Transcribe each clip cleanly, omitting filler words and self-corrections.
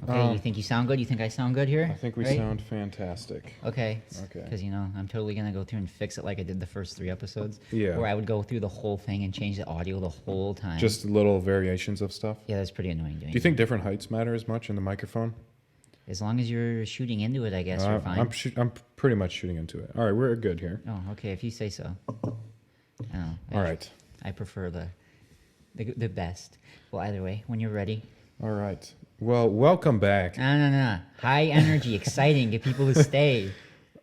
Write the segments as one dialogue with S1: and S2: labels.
S1: Okay, you think you sound good? You think I sound good here?
S2: I think we
S1: right?
S2: sound fantastic.
S1: Okay.
S2: Okay.
S1: Because, I'm totally going to go through and fix it like I did the first 3 episodes.
S2: Yeah.
S1: Where I would go through the whole thing and change the audio the whole time.
S2: Just little variations of stuff.
S1: Yeah, that's pretty annoying doing.
S2: Do you think different heights matter as much in the microphone?
S1: As long as you're shooting into it, I guess you're fine.
S2: I'm pretty much shooting into it. All right, we're good here.
S1: Oh, okay, if you say so. Oh,
S2: All right.
S1: I prefer the best. Well, either way, when you're ready.
S2: All right. Well, welcome back.
S1: No. High energy, exciting, get people to stay.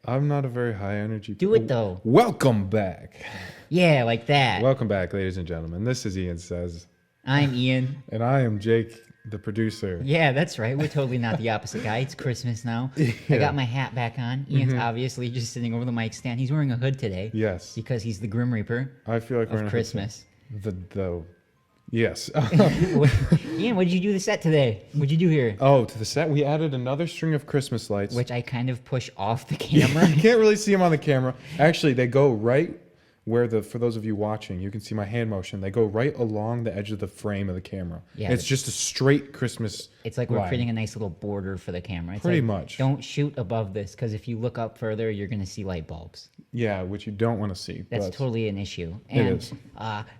S2: I'm not a very high energy.
S1: Do it, though.
S2: Welcome back.
S1: Yeah, like that.
S2: Welcome back, ladies and gentlemen. This is Ian Says.
S1: I'm Ian.
S2: And I am Jake, the producer.
S1: Yeah, that's right. We're totally not the opposite guy. It's Christmas now.
S2: Yeah.
S1: I got my hat back on. Ian's obviously just sitting over the mic stand. He's wearing a hood today.
S2: Yes.
S1: Because he's the Grim Reaper
S2: I feel like we're
S1: of
S2: in
S1: Christmas.
S2: Yes.
S1: Ian, what did you do the set today? What'd you do here?
S2: Oh, to the set, we added another string of Christmas lights.
S1: Which I kind of push off the camera.
S2: You can't really see them on the camera. Actually, they go right where for those of you watching, you can see my hand motion. They go right along the edge of the frame of the camera.
S1: Yeah,
S2: it's just a straight Christmas
S1: It's like we're
S2: line.
S1: creating a nice little border for the camera. It's
S2: Pretty
S1: like,
S2: much.
S1: Don't shoot above this, because if you look up further, you're going to see light bulbs.
S2: Yeah, which you don't want to see.
S1: That's
S2: but
S1: totally an issue.
S2: It
S1: And
S2: is.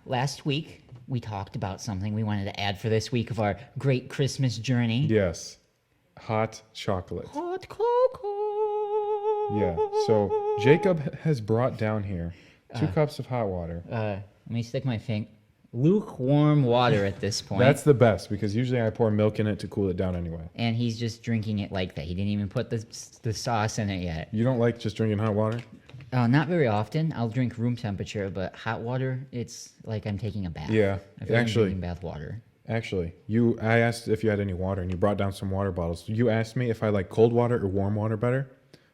S1: Last week, we talked about something we wanted to add for this week of our great Christmas journey.
S2: Yes. Hot chocolate.
S1: Hot cocoa.
S2: Yeah. So Jacob has brought down here 2 cups of hot water.
S1: Let me stick my finger. Lukewarm water at this point.
S2: That's the best because usually I pour milk in it to cool it down anyway.
S1: And he's just drinking it like that. He didn't even put the sauce in it yet.
S2: You don't like just drinking hot water?
S1: Not very often. I'll drink room temperature, but hot water, it's like I'm taking a bath.
S2: Yeah,
S1: I feel like
S2: actually-
S1: I'm drinking bath water.
S2: Actually, I asked if you had any water, and you brought down some water bottles. You asked me if I like cold water or warm water better.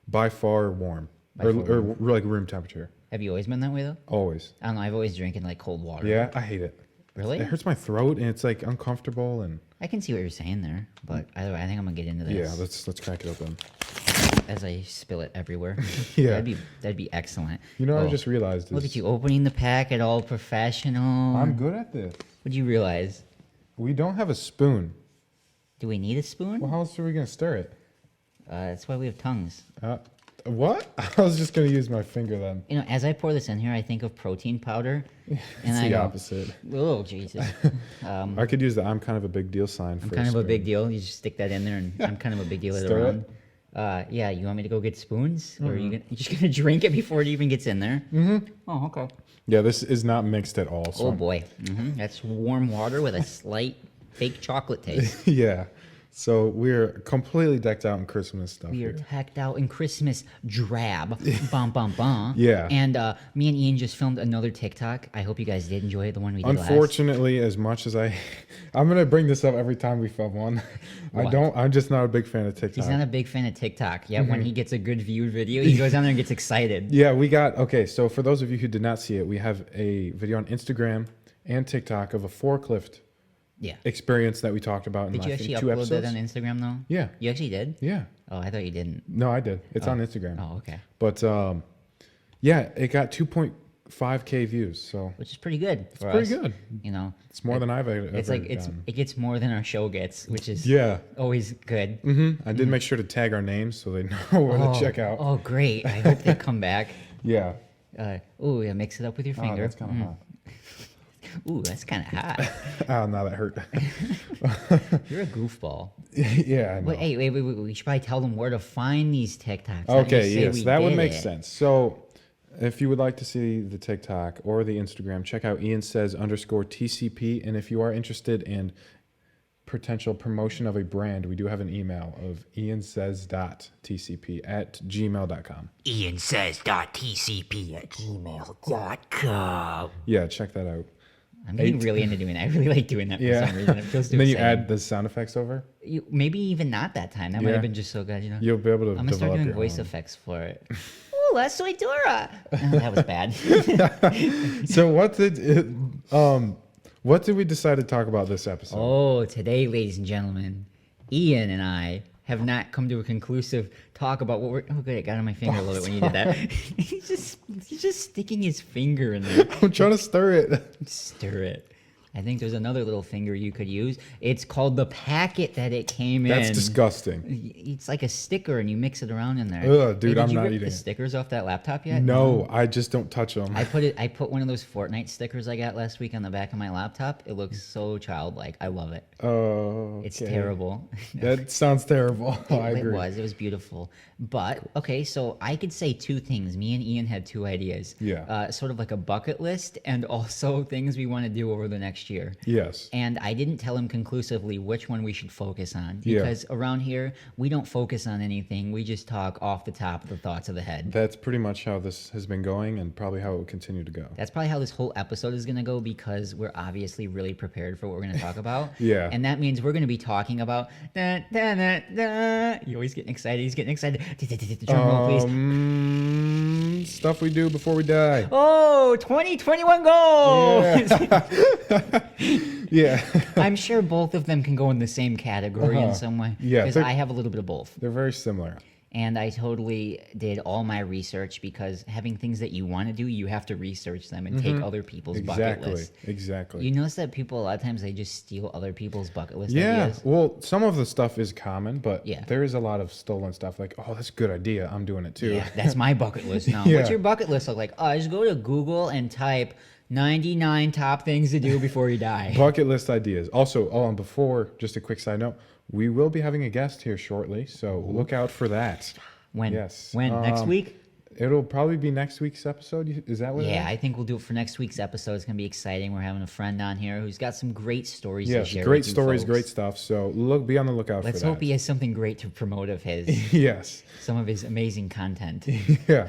S2: By far, warm. Or like room temperature.
S1: Have you always been that way, though?
S2: Always.
S1: I don't know. I've always drinking like cold water.
S2: Yeah, I hate it.
S1: Really?
S2: It hurts my throat, and it's like uncomfortable, and
S1: I can see what you're saying there, but either way, I think I'm gonna get into this.
S2: yeah, let's crack it open.
S1: As I spill it everywhere.
S2: Yeah.
S1: That'd be excellent.
S2: You know, what
S1: Oh,
S2: I just realized.
S1: Look
S2: is
S1: at you opening the packet, all professional.
S2: I'm good at this.
S1: What'd you realize?
S2: We don't have a spoon.
S1: Do we need a spoon?
S2: Well, how else are we gonna stir it?
S1: That's why we have tongues.
S2: What? I was just gonna use my finger then.
S1: As I pour this in here, I think of protein powder.
S2: It's the opposite.
S1: Oh, Jesus.
S2: I could use the "I'm kind of a big deal" sign.
S1: I'm kind of a big deal. You just stick that in there, and I'm kind of a big deal
S2: Stir
S1: around. Yeah, you want me to go get spoons? Or are you just going to drink it before it even gets in there? Mm-hmm. Oh, okay.
S2: Yeah, this is not mixed at all. So
S1: Oh, boy. That's warm water with a slight fake chocolate taste.
S2: yeah. So we're completely decked out in Christmas stuff.
S1: We are
S2: here.
S1: tacked out in Christmas drab. Bum, bum, bum.
S2: Yeah.
S1: And me and Ian just filmed another TikTok. I hope you guys did enjoy the one we did last.
S2: Unfortunately, as much as I'm gonna bring this up every time we film one.
S1: What?
S2: I'm just not a big fan of TikTok.
S1: He's not a big fan of TikTok. Yet when he gets a good viewed video, he goes on there and gets excited.
S2: Yeah, okay. So for those of you who did not see it, we have a video on Instagram and TikTok of a forklift
S1: Yeah.
S2: experience that we talked about in
S1: Did you
S2: I
S1: actually
S2: think, 2
S1: upload
S2: episodes.
S1: that on Instagram, though?
S2: Yeah.
S1: You actually did?
S2: Yeah.
S1: Oh, I thought you didn't.
S2: No, I did. It's on Instagram.
S1: Oh, okay.
S2: But yeah, it got 2.5K views. So
S1: Which is pretty good for
S2: pretty
S1: us.
S2: good.
S1: It's
S2: more than I've ever
S1: It's like
S2: done.
S1: it gets more than our show gets, which is
S2: Yeah.
S1: always good.
S2: I did make sure to tag our names so they know where to check out.
S1: Oh, great! I hope they come back.
S2: Yeah.
S1: Oh, yeah, mix it up with your
S2: Oh,
S1: finger.
S2: that's kind of hot.
S1: Ooh, that's kind of hot.
S2: Oh, now that hurt.
S1: You're a goofball.
S2: Yeah, I know.
S1: Wait. We should probably tell them where to find these TikToks. not
S2: Okay,
S1: just say
S2: yes,
S1: we
S2: that would
S1: did
S2: make
S1: it.
S2: sense. So if you would like to see the TikTok or the Instagram, check out Ian Says _TCP. And if you are interested in potential promotion of a brand, we do have an email of iansays.tcp@gmail.com.
S3: iansays.tcp@gmail.com.
S2: Yeah, check that out.
S1: I'm getting really into doing that. I really like doing that for
S2: Yeah.
S1: some reason. It feels too
S2: And then you
S1: exciting.
S2: add the sound effects over.
S1: Maybe even not that time. That might
S2: Yeah.
S1: have been just so good,
S2: You'll be able to
S1: I'm gonna start
S2: develop
S1: doing
S2: your
S1: voice
S2: own.
S1: effects for it. Ooh, La Soidora. Oh, that was bad.
S2: So what did we decide to talk about this episode?
S1: Oh, today, ladies and gentlemen, Ian and I have not come to a conclusive talk about what we're. Oh, good, it got on my finger a little bit when you did that. he's just sticking his finger in there.
S2: I'm trying to stir it.
S1: Stir it. I think there's another little finger you could use. It's called the packet that it came in.
S2: That's disgusting.
S1: It's like a sticker, and you mix it around in there.
S2: Ugh, dude,
S1: Hey,
S2: I'm
S1: did you
S2: not
S1: rip
S2: eating
S1: the
S2: it.
S1: stickers off that laptop yet?
S2: No, I just don't touch them.
S1: I put one of those Fortnite stickers I got last week on the back of my laptop. It looks so childlike. I love it.
S2: Oh,
S1: It's terrible.
S2: That sounds terrible. I agree.
S1: It was beautiful. But okay, so I could say two things. Me and Ian had two ideas.
S2: Yeah.
S1: Sort of like a bucket list, and also things we want to do over the next year.
S2: Yes.
S1: And I didn't tell him conclusively which one we should focus on,
S2: Yeah.
S1: because around here we don't focus on anything. We just talk off the top of the thoughts of the head.
S2: That's pretty much how this has been going, and probably how it will continue to go.
S1: That's probably how this whole episode is going to go, because we're obviously really prepared for what we're going to talk about.
S2: Yeah.
S1: And that means we're going to be talking about... Da, da, da, da. You're always getting excited. He's getting excited. Drum roll, please.
S2: Stuff we do before we die.
S1: Oh, 2021 goals!
S2: Yeah.
S1: I'm sure both of them can go in the same category in some way.
S2: Yeah,
S1: Because I have a little bit of both.
S2: They're very similar.
S1: And I totally did all my research, because having things that you want to do, you have to research them and take other people's bucket list.
S2: Exactly.
S1: You notice that people, a lot of times, they just steal other people's bucket list
S2: Yeah.
S1: ideas?
S2: Well, some of the stuff is common, but
S1: Yeah.
S2: there is a lot of stolen stuff. Like, oh, that's a good idea. I'm doing it too.
S1: Yeah, that's my bucket list now.
S2: Yeah.
S1: What's your bucket list look like? Oh, I just go to Google and type 99 top things to do before you die.
S2: Bucket list ideas. Also, and before, just a quick side note, we will be having a guest here shortly, so look out for that.
S1: When?
S2: Yes.
S1: When? Next week?
S2: It'll probably be next week's episode. Is that what it is?
S1: Yeah, I think we'll do it for next week's episode. It's going to be exciting. We're having a friend on here who's got some great stories to
S2: Yes,
S1: share.
S2: great
S1: with you
S2: stories,
S1: folks.
S2: great stuff. So be on the lookout
S1: Let's
S2: for that.
S1: hope he has something great to promote of his,
S2: Yes.
S1: some of his amazing content.
S2: Yeah.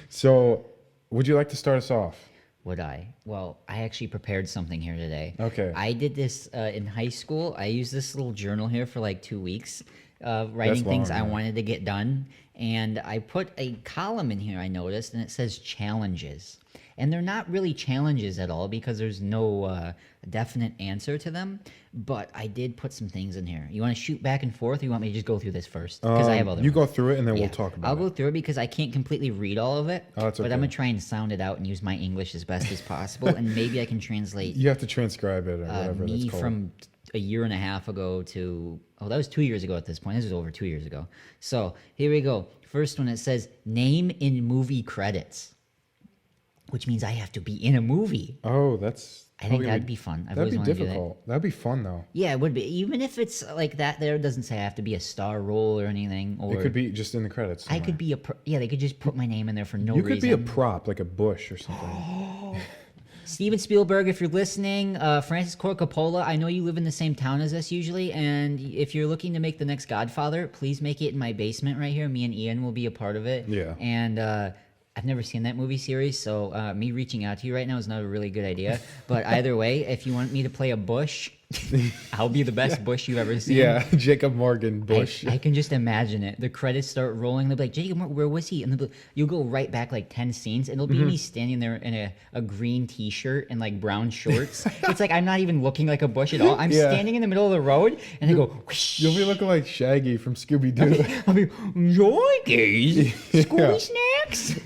S2: So, would you like to start us off?
S1: Would I? Well, I actually prepared something here today.
S2: Okay.
S1: I did this in high school. I used this little journal here for like 2 weeks, writing things I wanted to get done. And I put a column in here, I noticed, and it says challenges. And they're not really challenges at all, because there's no definite answer to them. But I did put some things in here. You want to shoot back and forth, or you want me to just go through this first? Because I have other
S2: You
S1: ones.
S2: go through it, and then
S1: Yeah.
S2: we'll talk about
S1: I'll
S2: it.
S1: go through it, because I can't completely read all of it.
S2: Oh, that's
S1: But I'm
S2: okay.
S1: going to try and sound it out and use my English as best as possible. And maybe I can translate
S2: You have to transcribe it or whatever
S1: me
S2: that's called.
S1: from a year and a half ago to... Oh, that was 2 years ago at this point. This was over 2 years ago. So here we go. First one, it says, name in movie credits. Which means I have to be in a movie.
S2: Oh, that's...
S1: I think
S2: probably
S1: that'd be fun. I've
S2: That'd
S1: always
S2: be
S1: wanted to do that.
S2: difficult. That'd be fun, though.
S1: Yeah, it would be. Even if it's like that there, it doesn't say I have to be a star role or anything. Or
S2: It could be just in the credits
S1: I
S2: somewhere.
S1: could be a... Yeah, they could just put my name in there for no
S2: You
S1: reason.
S2: could be a prop, like a bush or something.
S1: Steven Spielberg, if you're listening, Francis Ford Coppola, I know you live in the same town as us usually, and if you're looking to make the next Godfather, please make it in my basement right here. Me and Ian will be a part of it.
S2: Yeah.
S1: And I've never seen that movie series, so me reaching out to you right now is not a really good idea. But either way, if you want me to play a Bush, I'll be the best Bush you've ever seen.
S2: Yeah, Jacob Morgan Bush.
S1: I can just imagine it. The credits start rolling. They'll be like, Jacob, where was he? And they'll be, you'll go right back like 10 scenes, and it'll be me standing there in a green T-shirt and like brown shorts. It's like I'm not even looking like a bush at all. I'm
S2: Yeah.
S1: standing in the middle of the road, and I go, whoosh.
S2: You'll be looking like Shaggy from Scooby-Doo.
S1: I'll be, Yoinkies! School
S2: Yeah.
S1: snacks!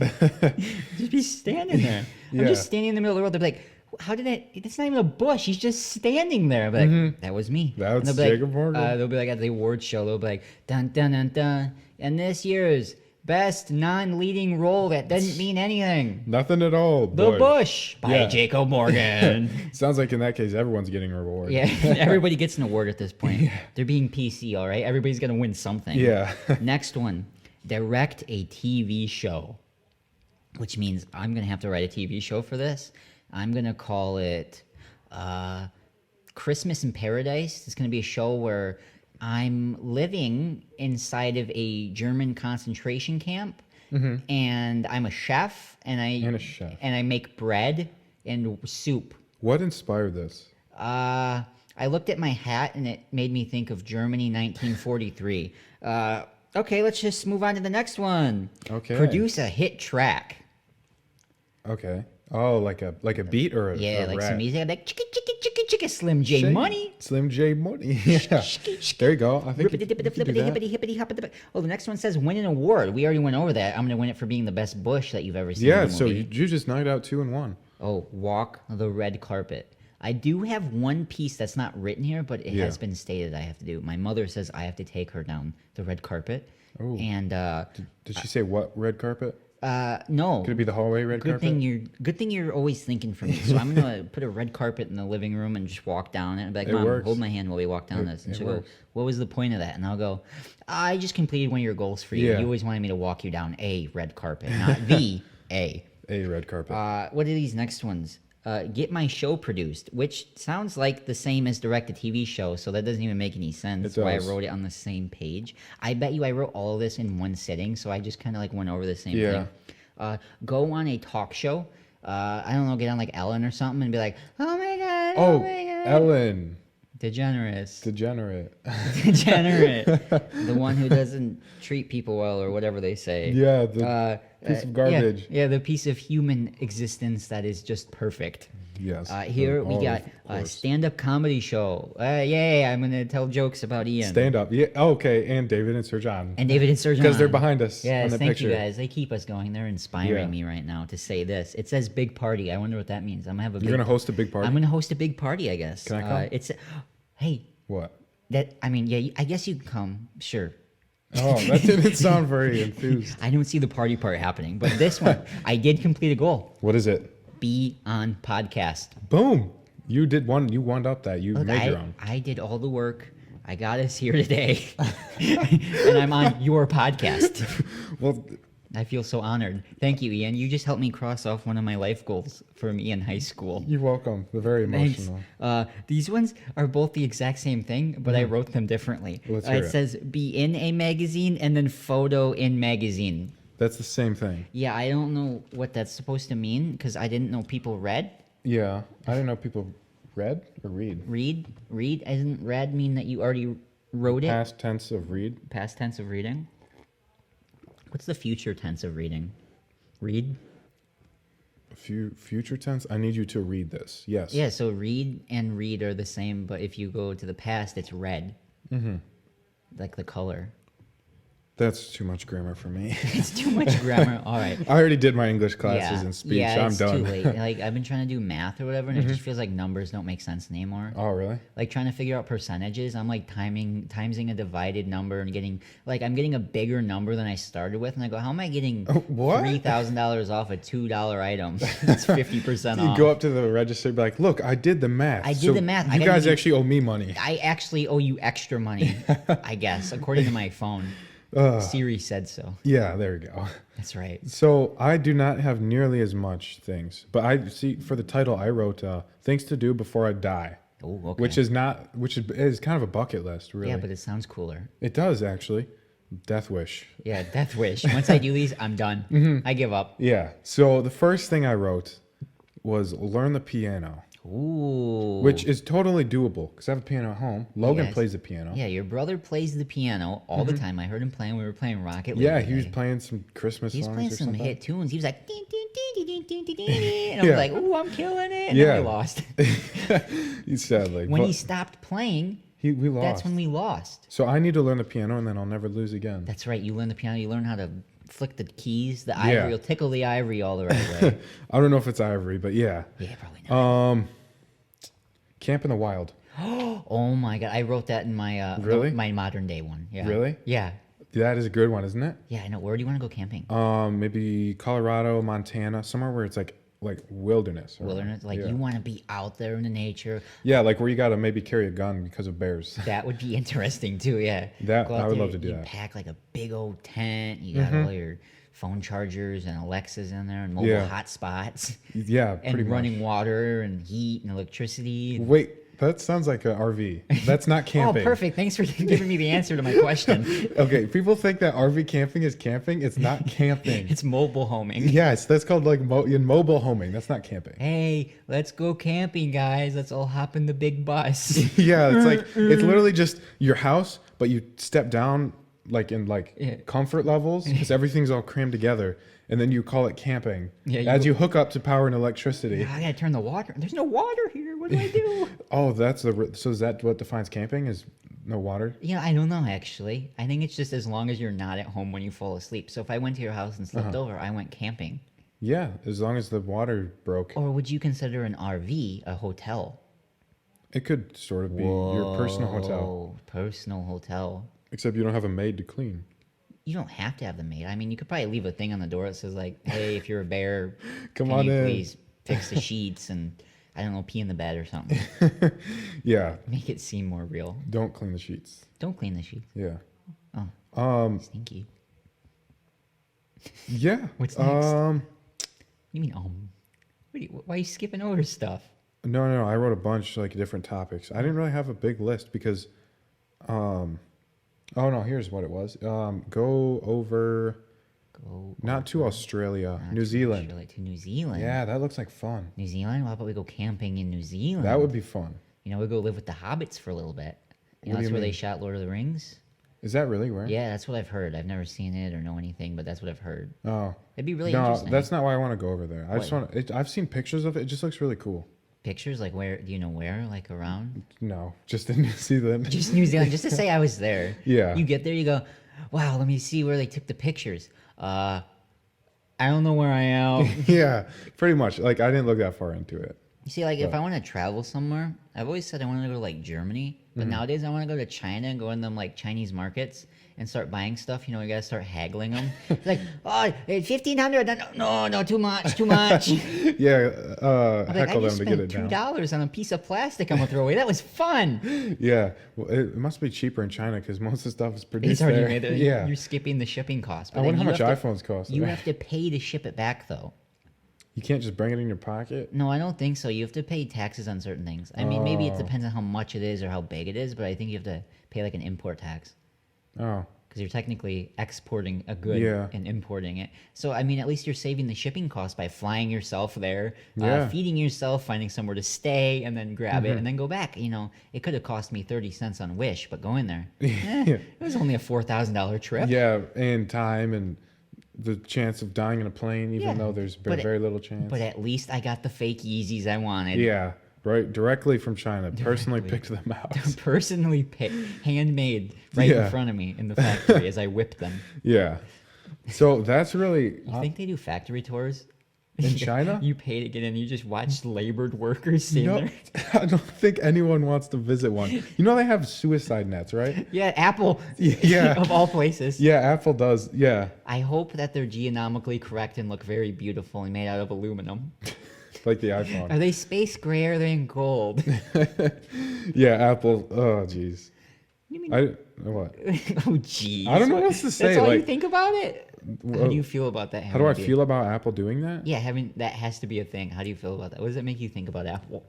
S1: Just be standing there. I'm
S2: Yeah.
S1: just standing in the middle of the road. They'll be like, how did that? It's not even a bush. He's just standing there. I'll be like, that was me.
S2: That's
S1: And they'll be like,
S2: Jacob Morgan.
S1: they'll be like at the award show. They'll be like, dun dun dun dun. And this year's best non-leading role that doesn't mean anything.
S2: Nothing at all.
S1: The Bush by
S2: Yeah.
S1: Jacob Morgan.
S2: Sounds like in that case, everyone's getting a reward.
S1: Yeah, everybody gets an award at this point. They're being PC, all right? Everybody's going to win something.
S2: Yeah.
S1: Next one, direct a TV show, which means I'm going to have to write a TV show for this. I'm going to call it Christmas in Paradise. It's going to be a show where I'm living inside of a German concentration camp, and I'm a chef, and I make bread and soup.
S2: What inspired this?
S1: I looked at my hat, and it made me think of Germany 1943. Okay, let's just move on to the next one.
S2: Okay.
S1: Produce a hit track.
S2: Okay. Oh, like a beat or a
S1: Yeah,
S2: a
S1: like
S2: rap?
S1: some music, like chicka chicka chicka chicka Slim J
S2: Shake-
S1: Money.
S2: Slim J Money. Yeah. There you go. I think you
S1: Hippity
S2: can do that.
S1: hippity hippity hoppity. Oh, the next one says win an award. We already went over that. I'm gonna win it for being the best Bush that you've ever seen.
S2: Yeah,
S1: in a
S2: so
S1: movie.
S2: you just knocked out 2 and 1.
S1: Oh, walk the red carpet. I do have one piece that's not written here, but it
S2: Yeah.
S1: has been stated I have to do. My mother says I have to take her down the red carpet.
S2: Oh.
S1: And
S2: Did she say what red carpet?
S1: no.
S2: Could it be the hallway red
S1: Good
S2: carpet?
S1: thing you're always thinking for me. So I'm gonna put a red carpet in the living room and just walk down it and be like,
S2: It
S1: Mom,
S2: works.
S1: hold my hand while we walk down this. And
S2: it
S1: she'll go,
S2: works.
S1: what was the point of that? And I'll go, I just completed one of your goals for you.
S2: Yeah.
S1: You always wanted me to walk you down a red carpet, not the a.
S2: A red carpet.
S1: What are these next ones? Get my show produced, which sounds like the same as direct a TV show, so that doesn't even make any sense.
S2: It
S1: That's why I
S2: does.
S1: wrote it on the same page. I bet you I wrote all of this in one sitting, so I just kind of like went over the same
S2: Yeah.
S1: thing. Go on a talk show. I don't know, get on like Ellen or something and be like, oh my god, oh,
S2: Oh,
S1: my god.
S2: Ellen.
S1: Degenerate.
S2: Degenerate.
S1: Degenerate. The one who doesn't treat people well or whatever they say.
S2: Yeah, the piece of garbage.
S1: Yeah, the piece of human existence that is just perfect.
S2: Yes.
S1: Here we
S2: Oh,
S1: got
S2: of
S1: a
S2: course.
S1: stand-up comedy show. Yay, I'm going to tell jokes about Ian.
S2: Stand up. Yeah. Okay. And David and Sir John.
S1: And David and Sir John.
S2: Because they're behind us
S1: Yes,
S2: on the
S1: thank
S2: picture.
S1: you guys. They keep us going. They're inspiring
S2: Yeah.
S1: me right now to say this. It says big party. I wonder what that means. I'm going to have a
S2: You're
S1: big...
S2: going to host a big party?
S1: I'm going to host a big party, I guess.
S2: Can I come?
S1: It's... Hey,
S2: What?
S1: I guess you can come. Sure.
S2: Oh, that didn't sound very enthused.
S1: I don't see the party part happening, but this one, I did complete a goal.
S2: What is it?
S1: Be on podcast.
S2: Boom. You did one. You wound up that. You
S1: Look,
S2: made your own.
S1: I did all the work. I got us here today, and I'm on your podcast.
S2: Well,
S1: I feel so honored. Thank you, Ian. You just helped me cross off one of my life goals for me in high school.
S2: you're welcome. They're very
S1: Thanks.
S2: emotional.
S1: These ones are both the exact same thing, but I wrote them differently.
S2: Let's hear
S1: It
S2: it.
S1: says be in a magazine and then photo in magazine.
S2: That's the same thing.
S1: Yeah, I don't know what that's supposed to mean because I didn't know people read.
S2: Yeah. I didn't know people read or read.
S1: Read? Doesn't read mean that you already wrote it?
S2: Past tense of read.
S1: Past tense of reading? What's the future tense of reading? Read?
S2: Future tense. I need you to read this. Yes.
S1: Yeah, so read and read are the same, but if you go to the past, it's red. Mm-hmm. Like the color.
S2: That's too much grammar for me.
S1: It's too much grammar. All right.
S2: I already did my English classes and speech.
S1: Yeah,
S2: I'm
S1: it's
S2: done.
S1: too late. Like I've been trying to do math or whatever, and it just feels like numbers don't make sense anymore.
S2: Oh, really?
S1: Like trying to figure out percentages, I'm like timesing a divided number and getting I'm getting a bigger number than I started with, and I go, how am I getting
S2: What?
S1: $3,000 off a $2 item? It's 50%
S2: You
S1: off.
S2: go up to the register and be like, look, I did the math.
S1: I did the math. I
S2: You
S1: gotta
S2: guys
S1: do-
S2: actually owe me money.
S1: I actually owe you extra money, I guess, according to my phone. Siri said so.
S2: Yeah, there we go.
S1: That's right.
S2: So I do not have nearly as much things, but I see for the title I wrote things to do before I die,
S1: Oh, okay.
S2: which is kind of a bucket list, really.
S1: Yeah, but it sounds cooler.
S2: It does actually. Death wish.
S1: Yeah, death wish. Once I do these, I'm done. I give up.
S2: Yeah. So the first thing I wrote was learn the piano,
S1: Ooh.
S2: which is totally doable because I have a piano at home. Logan
S1: Yes.
S2: plays the piano.
S1: Yeah, your brother plays the piano all the time. I heard him playing. We were playing Rocket League.
S2: Yeah,
S1: the
S2: he was
S1: other day.
S2: playing some Christmas
S1: He was
S2: songs
S1: playing
S2: or
S1: some
S2: something.
S1: hit tunes. He was like, "Ding, ding, ding, ding, ding, ding, ding," and I
S2: Yeah.
S1: was like, "Ooh, I'm killing it." And
S2: Yeah.
S1: then we lost.
S2: Sadly,
S1: When
S2: but
S1: he stopped playing,
S2: we lost.
S1: that's when we lost.
S2: So I need to learn the piano, and then I'll never lose again.
S1: That's right. You learn the piano. You learn how to flick the keys. The
S2: Yeah.
S1: ivory. You'll tickle the ivory all the right way.
S2: I don't know if it's ivory, but yeah.
S1: Yeah, probably not.
S2: Camp in the wild.
S1: Oh my god, I wrote that in my
S2: Really?
S1: my modern day one. Yeah.
S2: Really?
S1: Yeah.
S2: That is a good one, isn't it?
S1: Yeah, I know. Where do you want to go camping?
S2: Maybe Colorado, Montana, somewhere where it's like wilderness. or-
S1: Wilderness. Like
S2: yeah.
S1: you want to be out there in the nature.
S2: Yeah, like where you gotta maybe carry a gun because of bears.
S1: That would be interesting too. Yeah.
S2: That-
S1: Go out
S2: I would
S1: there,
S2: love to do
S1: you
S2: that.
S1: Pack like a big old tent. You got all your phone chargers and Alexas in there and mobile
S2: Yeah.
S1: hotspots
S2: Yeah,
S1: and
S2: pretty
S1: running
S2: much.
S1: water and heat and electricity.
S2: Wait, that sounds like an RV. That's not camping.
S1: Oh, perfect. Thanks for giving me the answer to my question.
S2: Okay, people think that RV camping is camping. It's not camping.
S1: It's mobile homing.
S2: Yes, that's called like mobile homing. That's not camping.
S1: Hey, let's go camping, guys. Let's all hop in the big bus.
S2: Yeah, it's literally just your house, but you step down like in
S1: Yeah.
S2: comfort levels because everything's all crammed together, and then you call it camping.
S1: Yeah,
S2: as you hook up to power and electricity.
S1: I gotta turn the water. There's no water here. What do I do?
S2: Oh, so is that what defines camping? Is no water?
S1: Yeah, I don't know actually. I think it's just as long as you're not at home when you fall asleep. So if I went to your house and slept over, I went camping.
S2: Yeah, as long as the water broke.
S1: Or would you consider an RV a hotel?
S2: It could sort of be your personal hotel.
S1: Personal hotel.
S2: Except you don't have a maid to clean.
S1: You don't have to have the maid. I mean, you could probably leave a thing on the door that says like, "Hey, if you're a bear,
S2: Come
S1: can
S2: on
S1: you
S2: in.
S1: please fix the sheets and I don't know, pee in the bed or something."
S2: Yeah.
S1: Make it seem more real.
S2: Don't clean the sheets.
S1: Don't clean the sheets.
S2: Yeah.
S1: Oh. Stinky.
S2: Yeah.
S1: What's next? You mean why are you skipping over stuff?
S2: No. I wrote a bunch like different topics. I didn't really have a big list because, oh no, here's what it was. Not to Australia, New Zealand.
S1: To New Zealand.
S2: Yeah, that looks like fun.
S1: New Zealand. How about we go camping in New Zealand?
S2: That would be fun.
S1: You know, we go live with the hobbits for a little bit. You know,
S2: What do
S1: that's
S2: you
S1: where they
S2: mean?
S1: shot Lord of the Rings.
S2: Is that really where?
S1: Yeah, that's what I've heard. I've never seen it or know anything, but that's what I've heard.
S2: Oh.
S1: It'd be really
S2: No,
S1: interesting.
S2: that's not why I want to go over there. I just
S1: What?
S2: want. I've seen pictures of it. It just looks really cool.
S1: Pictures like where? Do you know where? Like around?
S2: No, just in New Zealand.
S1: Just New Zealand. Just to say I was there.
S2: Yeah.
S1: You get there, you go, wow. Let me see where they took the pictures. I don't know where I am.
S2: Yeah, pretty much. Like I didn't look that far into it.
S1: You see, like if I want to travel somewhere, I've always said I want to go to like Germany, but nowadays I want to go to China and go in them like Chinese markets and start buying stuff. You know, you gotta start haggling them. It's like, oh, 1,500. No, too much.
S2: Yeah,
S1: I'm like, I
S2: heckle them
S1: just
S2: to get
S1: spent
S2: it down.
S1: $2 on a piece of plastic I'm gonna throw away. That was fun.
S2: Yeah, well, it must be cheaper in China because most of the stuff is produced
S1: It's already
S2: there.
S1: made there.
S2: Yeah,
S1: You're skipping the shipping cost.
S2: I wonder how much iPhones cost.
S1: You have to pay to ship it back, though.
S2: You can't just bring it in your pocket.
S1: No, I don't think so. You have to pay taxes on certain things. I mean, maybe it depends on how much it is or how big it is, but I think you have to pay like an import tax
S2: Oh,
S1: because you're technically exporting a good
S2: Yeah.
S1: and importing it. So, I mean, at least you're saving the shipping cost by flying yourself there,
S2: Yeah.
S1: feeding yourself, finding somewhere to stay, and then grab it and then go back. You know, it could have cost me 30 cents on Wish, but going there, it was only a $4,000 trip.
S2: yeah, and time and the chance of dying in a plane, even
S1: Yeah,
S2: though there's been
S1: but
S2: very little chance.
S1: But at least I got the fake Yeezys I wanted.
S2: Yeah, right, directly from China. Personally picked them out.
S1: Personally handmade right
S2: Yeah.
S1: in front of me in the factory as I whipped them.
S2: Yeah. So that's really
S1: You think they do factory tours?
S2: in China?
S1: You pay to get in. You just watch labored workers sitting
S2: No,
S1: there.
S2: I don't think anyone wants to visit one. You know they have suicide nets, right?
S1: Yeah, Apple.
S2: Yeah.
S1: Of all places.
S2: Yeah, Apple does. Yeah,
S1: I hope that they're geonomically correct and look very beautiful and made out of aluminum.
S2: like the
S1: Are
S2: iPhone.
S1: they space gray or are they in gold?
S2: Yeah, Apple. Oh, jeez.
S1: You mean?
S2: What?
S1: Oh, geez.
S2: I don't know what else to say,
S1: That's all you
S2: like-
S1: think about it? How do you feel about that?
S2: How do I feel about Apple doing that?
S1: Yeah, having that has to be a thing. How do you feel about that? What does it make you think about Apple?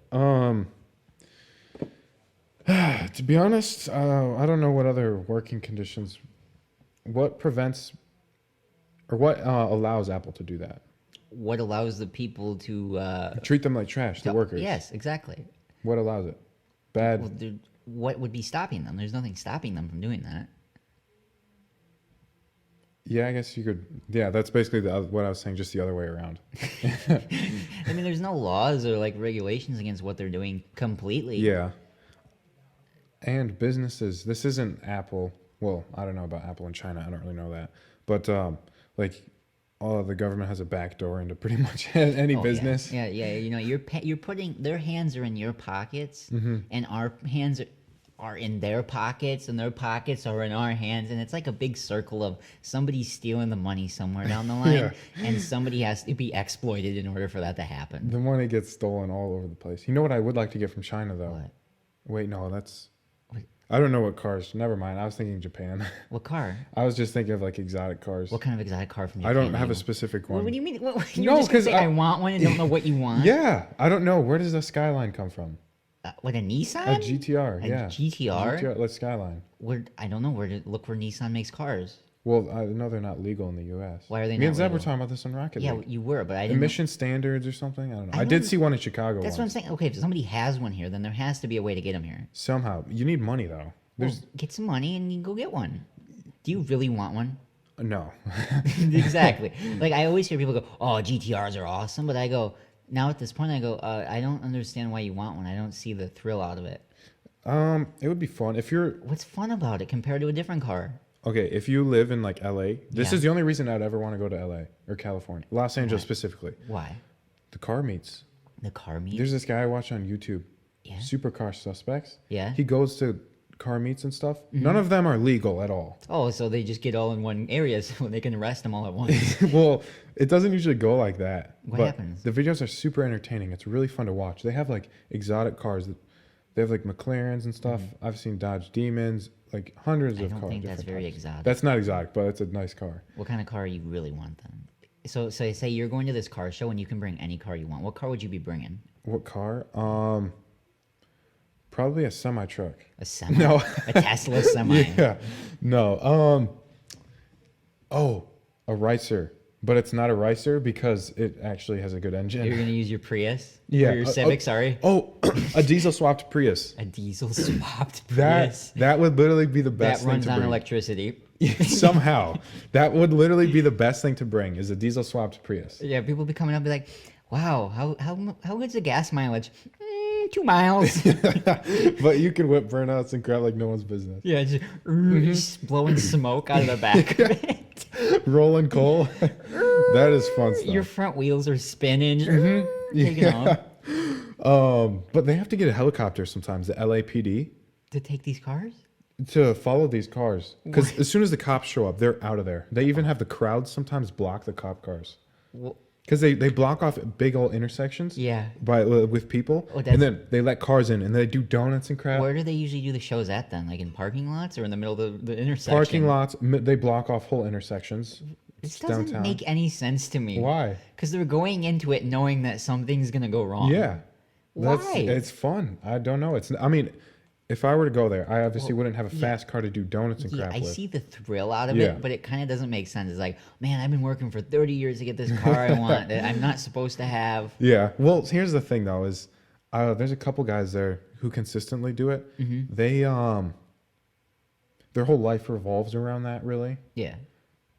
S2: To be honest, I don't know what other working conditions. What prevents, or what allows Apple to do that?
S1: What allows the people to
S2: Treat them like trash, the workers.
S1: Yes, exactly.
S2: What allows it? Bad.
S1: Well, what would be stopping them? There's nothing stopping them from doing that.
S2: Yeah, I guess you could. Yeah, that's basically what I was saying, just the other way around.
S1: I mean, there's no laws or like regulations against what they're doing completely.
S2: Yeah. And businesses. This isn't Apple. Well, I don't know about Apple in China. I don't really know that. But like, the government has a back door into pretty much any
S1: Oh,
S2: business.
S1: Yeah. You know, you're putting their hands are in your pockets, and our hands are in their pockets, and their pockets are in our hands, and it's like a big circle of somebody stealing the money somewhere down the line,
S2: Yeah.
S1: and somebody has to be exploited in order for that to happen.
S2: The money gets stolen all over the place. You know what I would like to get from China, though?
S1: What?
S2: Wait, no, that's...
S1: Wait.
S2: I don't know what cars. Never mind. I was thinking Japan.
S1: What car?
S2: I was just thinking of like exotic cars.
S1: What kind of exotic car from Japan?
S2: I don't
S1: do
S2: have
S1: you
S2: a
S1: want?
S2: specific
S1: What
S2: one.
S1: do you mean? You're
S2: No,
S1: just gonna
S2: 'cause
S1: say I want one and don't know what you want?
S2: Yeah, I don't know. Where does the Skyline come from?
S1: What, a Nissan?
S2: A GTR,
S1: A
S2: yeah.
S1: GTR?
S2: like Skyline.
S1: I don't know look where Nissan makes cars.
S2: Well, I know they're not legal in the U.S.
S1: Why are they
S2: Me
S1: not
S2: and Zeb were
S1: legal?
S2: talking about this on Rocket
S1: Yeah,
S2: League.
S1: you were, but I didn't.
S2: Emission standards or something? I don't know.
S1: I
S2: I did
S1: don't-
S2: see one in Chicago
S1: That's what I'm
S2: once.
S1: saying. Okay, if somebody has one here, then there has to be a way to get them here.
S2: Somehow. You need money, though. There's...
S1: Well, get some money and you can go get one. Do you really want one?
S2: No.
S1: Exactly. Like I always hear people go, "Oh, GTRs are awesome," but I go, now at this point, I go, I don't understand why you want one. I don't see the thrill out of it.
S2: It would be fun. If you're...
S1: What's fun about it compared to a different car?
S2: Okay, if you live in like LA, this
S1: Yeah.
S2: is the only reason I'd ever want to go to LA or California. Los Angeles specifically.
S1: Why?
S2: The car meets.
S1: The car meet?
S2: There's this guy I watch on YouTube.
S1: Yeah.
S2: supercar suspects.
S1: Yeah.
S2: He goes to car meets and stuff. None of them are legal at all.
S1: Oh, so they just get all in one area so they can arrest them all at once.
S2: Well, it doesn't usually go like that.
S1: What
S2: but
S1: happens?
S2: The videos are super entertaining. It's really fun to watch. They have like exotic cars. They have like McLarens and stuff. I've seen Dodge Demons, like hundreds
S1: I
S2: of
S1: don't
S2: cars.
S1: think that's
S2: different
S1: very
S2: types.
S1: exotic.
S2: That's not exotic, but it's a nice car.
S1: What kind of car you really want then? So say you're going to this car show and you can bring any car you want. What car would you be bringing?
S2: What car? Probably a semi truck.
S1: A semi?
S2: No.
S1: A Tesla semi?
S2: Yeah. No. Oh, a Ricer. But it's not a Ricer because it actually has a good engine.
S1: You're going to use your Prius?
S2: Yeah.
S1: Or your Civic, sorry.
S2: Oh, a diesel swapped Prius.
S1: A diesel swapped Prius.
S2: That would literally be the best
S1: That
S2: thing
S1: runs
S2: to
S1: on
S2: bring.
S1: electricity.
S2: Somehow. That would literally be the best thing to bring is a diesel swapped Prius.
S1: Yeah, people be coming up and be like, wow, how good's the gas mileage? 2 miles.
S2: But you can whip burnouts and crap like no one's business.
S1: Yeah, just blowing smoke out of the back of it.
S2: Rolling coal. That is fun stuff.
S1: Your front wheels are spinning. Taking
S2: Yeah.
S1: off.
S2: But they have to get a helicopter sometimes, the LAPD,
S1: To take these cars?
S2: to follow these cars. Because as soon as the cops show up, they're out of there. They even have the crowds sometimes block the cop cars.
S1: Well,
S2: Because they block off big old intersections
S1: yeah.
S2: with people.
S1: Oh, that's-
S2: And then they let cars in and they do donuts and crap.
S1: Where do they usually do the shows at then? Like in parking lots or in the middle of the intersection?
S2: Parking lots, they block off whole intersections.
S1: This
S2: It's
S1: doesn't
S2: downtown.
S1: make any sense to me.
S2: Why?
S1: Because they're going into it knowing that something's going to go wrong.
S2: Yeah.
S1: Why?
S2: It's fun. I don't know. I mean, if I were to go there, I obviously wouldn't have a fast car to do donuts and
S1: Yeah,
S2: crap
S1: I
S2: with.
S1: see the thrill out of
S2: Yeah.
S1: it, but it kind of doesn't make sense. It's like, man, I've been working for 30 years to get this car I want that I'm not supposed to have.
S2: Yeah. Well, here's the thing though: is there's a couple guys there who consistently do it.
S1: Mm-hmm.
S2: They their whole life revolves around that, really.
S1: Yeah.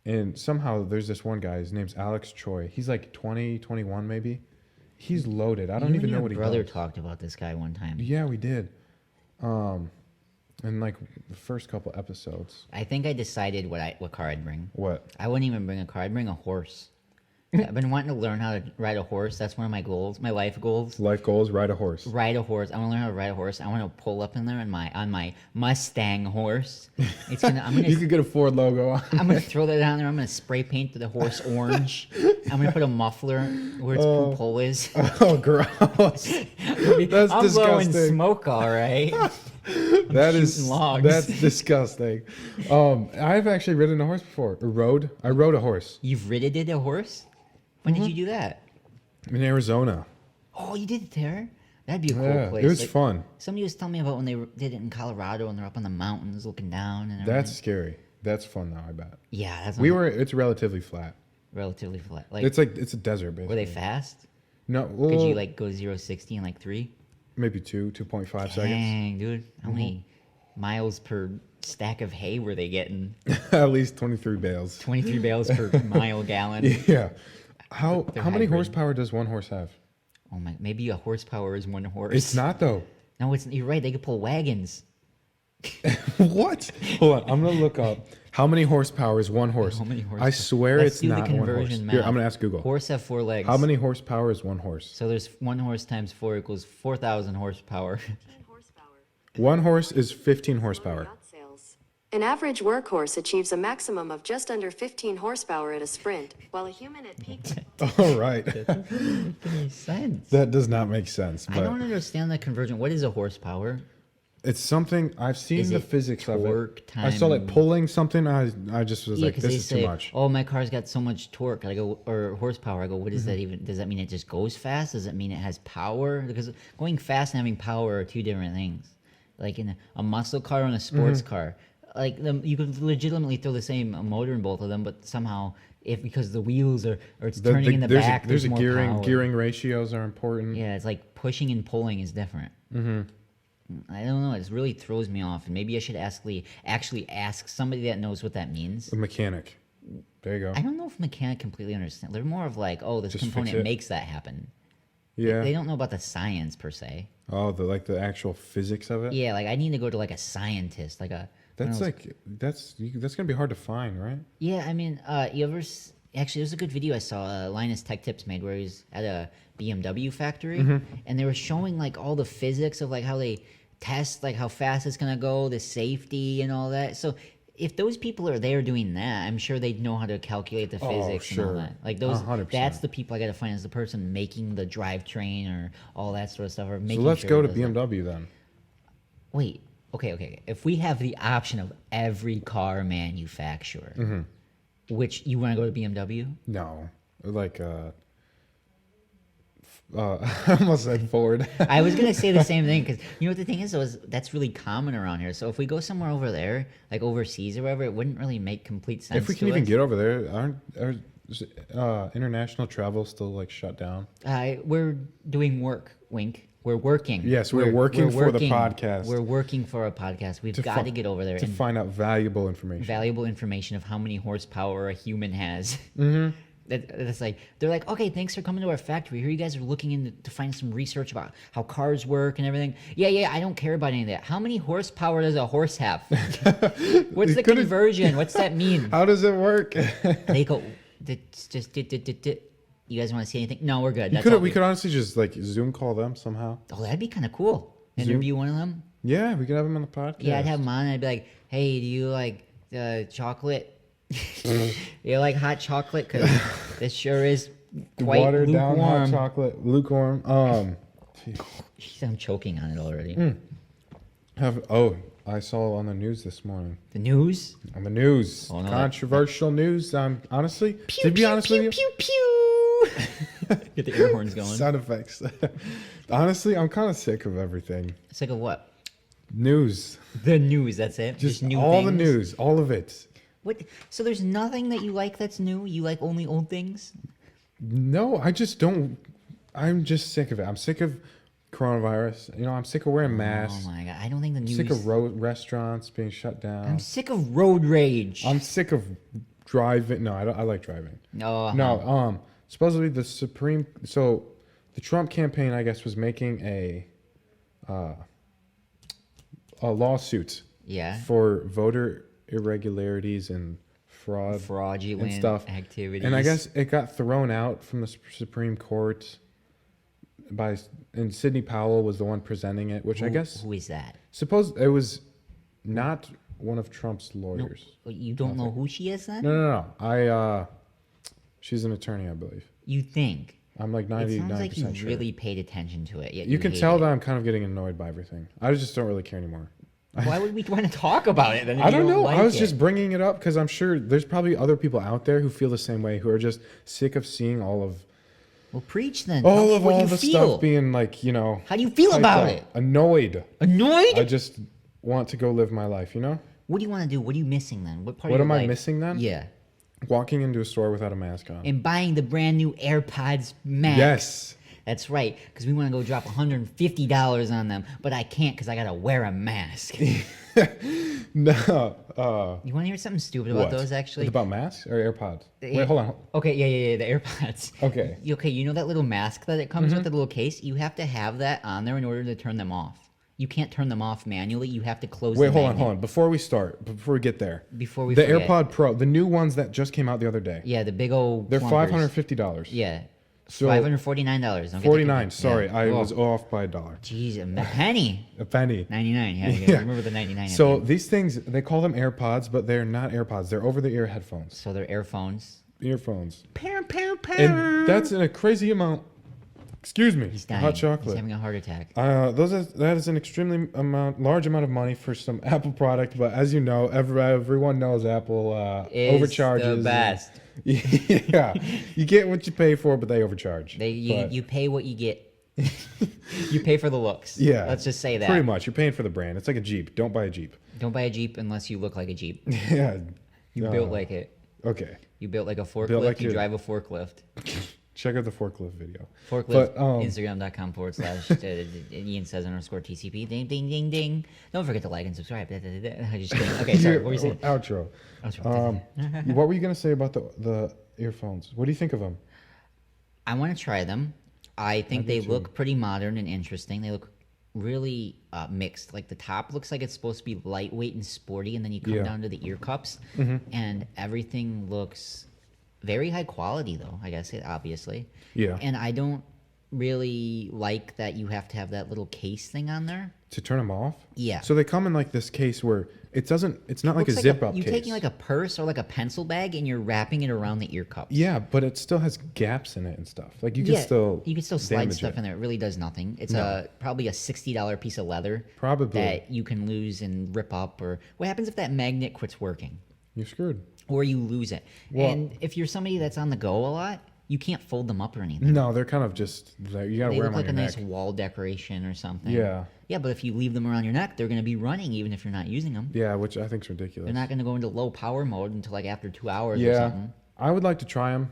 S2: And somehow there's this one guy. His name's Alex Choi. He's like 20, 21 maybe. He's loaded. I don't
S1: You
S2: even
S1: and
S2: know
S1: your
S2: what he
S1: brother
S2: does.
S1: talked about this guy one time.
S2: Yeah, we did. In like the first couple episodes.
S1: I think I decided what car I'd bring.
S2: What?
S1: I wouldn't even bring a car. I'd bring a horse. I've been wanting to learn how to ride a horse. That's one of my goals, my life goals.
S2: Life goals: ride a horse.
S1: Ride a horse. I want to learn how to ride a horse. I want to pull up in there on my Mustang horse. I'm gonna
S2: You could get a Ford logo on.
S1: I'm gonna throw that down there. I'm gonna spray paint the horse orange. I'm gonna put a muffler where its poop hole is.
S2: Oh, gross. That's
S1: I'm blowing
S2: disgusting.
S1: smoke, all right.
S2: That is
S1: shooting logs.
S2: That's disgusting. I've actually ridden a horse before. I rode a horse
S1: You've ridden a horse? When did you do that?
S2: in Arizona.
S1: Oh, you did it there? That'd be a cool
S2: Yeah,
S1: place.
S2: it was
S1: Like,
S2: fun.
S1: Somebody was telling me about when they did it in Colorado and they're up on the mountains looking down and everything.
S2: That's scary. That's fun though. I bet.
S1: Yeah, that's
S2: It's relatively flat.
S1: relatively flat. Like,
S2: It's a desert basically.
S1: were they fast?
S2: No,
S1: Could
S2: well,
S1: you like go 0-60 in like 3?
S2: maybe 2.5 seconds.
S1: Dang, dude. How many miles per stack of hay were they getting?
S2: At least 23 bales.
S1: 23 bales per mile gallon.
S2: Yeah. How
S1: They're
S2: many
S1: hybrid.
S2: horsepower does one horse have?
S1: Oh my, maybe a horsepower is one horse.
S2: It's not though.
S1: No, it's you're right. They could pull wagons.
S2: What? Hold on, I'm gonna look up how many horsepower is one horse.
S1: How many horsepower?
S2: I swear
S1: Let's
S2: it's
S1: do the
S2: not one horse.
S1: conversion
S2: Here,
S1: math.
S2: I'm gonna ask Google.
S1: Horse have 4 legs.
S2: How many horsepower is one horse?
S1: So there's 1 horse times 4 equals 4,000 horsepower.
S3: 15 horsepower.
S2: One horse is 15 horsepower.
S3: Yacht sales. An average workhorse achieves a maximum of just under 15 horsepower at a sprint, while a human at peak.
S2: All right.
S1: Doesn't make any sense.
S2: That does not make sense,
S1: I
S2: but
S1: don't understand the conversion. What is a horsepower?
S2: it's something I've seen
S1: Is
S2: the
S1: it
S2: physics of
S1: torque
S2: it. I saw like
S1: time-
S2: pulling something. I just was like,
S1: because
S2: this
S1: they
S2: is
S1: say,
S2: too much.
S1: "Oh, my car's got so much torque." I go, or horsepower. I go, "What does
S2: Mm-hmm.
S1: that even? Does that mean it just goes fast? Does it mean it has power? Because going fast and having power are 2 different things. Like in a muscle car and a sports
S2: Mm-hmm.
S1: car, like you could legitimately throw the same motor in both of them, but somehow, because the wheels are or it's turning in the back,
S2: there's a
S1: more
S2: gearing.
S1: power.
S2: Gearing ratios are important.
S1: Yeah, it's like pushing and pulling is different. Mm-hmm. I don't know. It really throws me off, and maybe I should actually ask somebody that knows what that means.
S2: A mechanic. There you go.
S1: I don't know if mechanic completely understand. They're more of like, oh, this
S2: Just fix
S1: component
S2: it.
S1: makes that happen.
S2: Yeah.
S1: They don't know about the science per se.
S2: Oh, the actual physics of it.
S1: Yeah, like I need to go to like a scientist, like a. one of
S2: That's
S1: those-
S2: like that's gonna be hard to find, right?
S1: Yeah, I mean, you ever Actually, there's a good video I saw. Linus Tech Tips made where he's at a BMW factory, and they were showing like all the physics of like how they test like how fast it's gonna go, the safety and all that. So if those people are there doing that, I'm sure they'd know how to calculate the physics and all that. Like those,
S2: 100%.
S1: that's the people I got to find as the person making the drivetrain or all that sort of stuff. Or
S2: So
S1: making
S2: let's
S1: sure
S2: go
S1: it
S2: to
S1: does that.
S2: BMW then.
S1: Wait, okay. If we have the option of every car manufacturer, which you want to go to BMW?
S2: No, like I almost said Ford.
S1: I was gonna say the same thing because you know what the thing is, though, is that's really common around here. So if we go somewhere over there, like overseas or whatever, it wouldn't really make complete sense.
S2: If we can even get over there, are international travel still like shut down?
S1: We're doing work. Wink. We're working.
S2: Yes, we're working for the
S1: working.
S2: podcast.
S1: We're working for a podcast. We've got to get over there
S2: to
S1: and
S2: find out valuable information.
S1: of how many horsepower a human has. Mm-hmm. That's like they're like, okay, thanks for coming to our factory. Here, you guys are looking in to find some research about how cars work and everything. Yeah, I don't care about any of that. How many horsepower does a horse have? What's the conversion? What's that mean?
S2: How does it work?
S1: They go, it's just. You guys want to see anything? No, we're good.
S2: We could honestly just like Zoom call them somehow.
S1: Oh, that'd be kind of cool. Interview one of them.
S2: Yeah, we could have them on the podcast.
S1: Yeah, I'd have them on. I'd be like, hey, do you like chocolate? You like hot chocolate? Because this sure is quite
S2: watered
S1: lukewarm.
S2: down hot chocolate, lukewarm.
S1: Jeez, I'm choking on it already.
S2: I saw on the news this morning.
S1: The news?
S2: On the news,
S1: Oh, no,
S2: controversial news. Honestly,
S1: Pew,
S2: to be
S1: pew,
S2: honest
S1: pew,
S2: with you,
S1: pew, pew. Get the air horns going.
S2: sound effects. Honestly, I'm kind of sick of everything.
S1: Sick of what?
S2: News,
S1: The news. That's it.
S2: just
S1: new
S2: all
S1: things?
S2: the news, all of it.
S1: What? So there's nothing that you like that's new. You like only old things.
S2: No, I just don't. I'm just sick of it. I'm sick of coronavirus. You know, I'm sick of wearing masks.
S1: Oh my god! I don't think the news.
S2: Sick of restaurants being shut down.
S1: I'm sick of road rage.
S2: I'm sick of driving. No, I like driving.
S1: No.
S2: No. Supposedly the Trump campaign, I guess, was making a lawsuit.
S1: Yeah.
S2: For voter irregularities and
S1: Fraudulent
S2: and stuff.
S1: activities.
S2: And I guess it got thrown out from the Supreme Court and Sidney Powell was the one presenting it, which I guess
S1: Who is that?
S2: suppose it was not one of Trump's lawyers.
S1: You don't know who she is then?
S2: No. She's an attorney, I believe.
S1: You think?
S2: I'm like
S1: It
S2: 99%
S1: sounds like you
S2: sure.
S1: really paid attention to it. Yet
S2: You can
S1: hate
S2: tell
S1: it.
S2: that I'm kind of getting annoyed by everything. I just don't really care anymore.
S1: Why would we want to talk about it then? If
S2: I
S1: you
S2: don't know.
S1: Like
S2: I was
S1: it?
S2: just bringing it up because I'm sure there's probably other people out there who feel the same way, who are just sick of seeing all
S1: preach then. Tell me what you
S2: the
S1: feel.
S2: stuff being like, you know.
S1: How do you feel
S2: hyped
S1: about
S2: up.
S1: it?
S2: Annoyed.
S1: Annoyed?
S2: I just want to go live my life, you know?
S1: What do you want to do? What are you missing then? What part
S2: What
S1: of your
S2: am I
S1: life?
S2: missing then?
S1: Yeah.
S2: Walking into a store without a mask on.
S1: And buying the brand new AirPods Max.
S2: Yes.
S1: That's right, because we want to go drop $150 on them, but I can't because I got to wear a mask.
S2: No.
S1: You want to hear something stupid about
S2: What?
S1: those, actually?
S2: About masks or AirPods?
S1: Yeah.
S2: Wait, hold on.
S1: Okay, yeah, the AirPods.
S2: Okay.
S1: Okay, you know that little mask that it comes
S2: Mm-hmm.
S1: with, the little case? You have to have that on there in order to turn them off. You can't turn them off manually. You have to close
S2: Wait,
S1: the
S2: hold
S1: magnet.
S2: on. Before we get there.
S1: Before we
S2: The
S1: forget.
S2: AirPod Pro, the new ones that just came out the other day.
S1: Yeah, the big old
S2: They're
S1: plumpers.
S2: $550.
S1: Yeah.
S2: So
S1: $549. Don't get the
S2: 49.
S1: confused.
S2: Sorry,
S1: Yeah.
S2: I
S1: Whoa.
S2: was off by $1.
S1: Jeez, a penny.
S2: A penny.
S1: 99. Yeah,
S2: Yeah.
S1: remember the 99. at the
S2: So
S1: end.
S2: these things, they call them AirPods, but they're not AirPods. They're over-the-ear headphones,
S1: So they're earphones.
S2: earphones,
S1: Pow, pow, pow.
S2: and that's in a crazy amount. Excuse me,
S1: He's dying.
S2: hot
S1: He's
S2: having
S1: having a heart attack.
S2: that is an extremely large amount of money for some Apple product. But as you know, everyone knows Apple
S1: Is
S2: overcharges.
S1: the best.
S2: Yeah, you get what you pay for, but they overcharge. But-
S1: You pay what you get. You pay for the looks.
S2: Yeah,
S1: Let's just say that.
S2: Pretty much, you're paying for the brand. It's like a Jeep. Don't buy a Jeep.
S1: Don't buy a Jeep unless you look like a Jeep.
S2: Yeah,
S1: You built like it.
S2: Okay.
S1: You built like a forklift.
S2: like
S1: you
S2: your-
S1: drive a forklift.
S2: Check out the forklift video.
S1: Forklift.
S2: But,
S1: Instagram.com/Ian says _TCP. Ding, ding, ding, ding. Don't forget to like and subscribe. I just kidding. Okay, sorry. What were you saying?
S2: Outro.
S1: Outro.
S2: What were you gonna say about the earphones? What do you think of them?
S1: I want to try them. I think they look pretty modern and interesting. They look really mixed. Like the top looks like it's supposed to be lightweight and sporty, and then you come
S2: Yeah.
S1: down to the ear cups, and everything looks very high quality though. I guess obviously.
S2: Yeah.
S1: And I don't really like that you have to have that little case thing on there.
S2: To turn them off?
S1: Yeah.
S2: So they come in like this case where it's not like a
S1: Looks
S2: zip up
S1: you're
S2: case.
S1: taking like a purse or like a pencil bag and you're wrapping it around the ear cups.
S2: Yeah, but it still has gaps in it and stuff. Like you can still
S1: slide
S2: damage
S1: stuff
S2: it.
S1: in there. It really does nothing. It's probably a $60 piece of leather.
S2: Probably.
S1: That you can lose and rip up. Or what happens if that magnet quits working?
S2: You're screwed.
S1: Or you lose it.
S2: Well,
S1: and if you're somebody that's on the go a lot, you can't fold them up or anything.
S2: No, they're kind of just there. You gotta
S1: They
S2: wear
S1: look
S2: them on
S1: like a
S2: your
S1: nice
S2: neck.
S1: wall decoration or something.
S2: Yeah.
S1: Yeah, but if you leave them around your neck, they're going to be running even if you're not using them.
S2: Yeah, which I think is ridiculous.
S1: They're not going to go into low power mode until like after 2 hours or
S2: Yeah,
S1: something.
S2: I would like to try them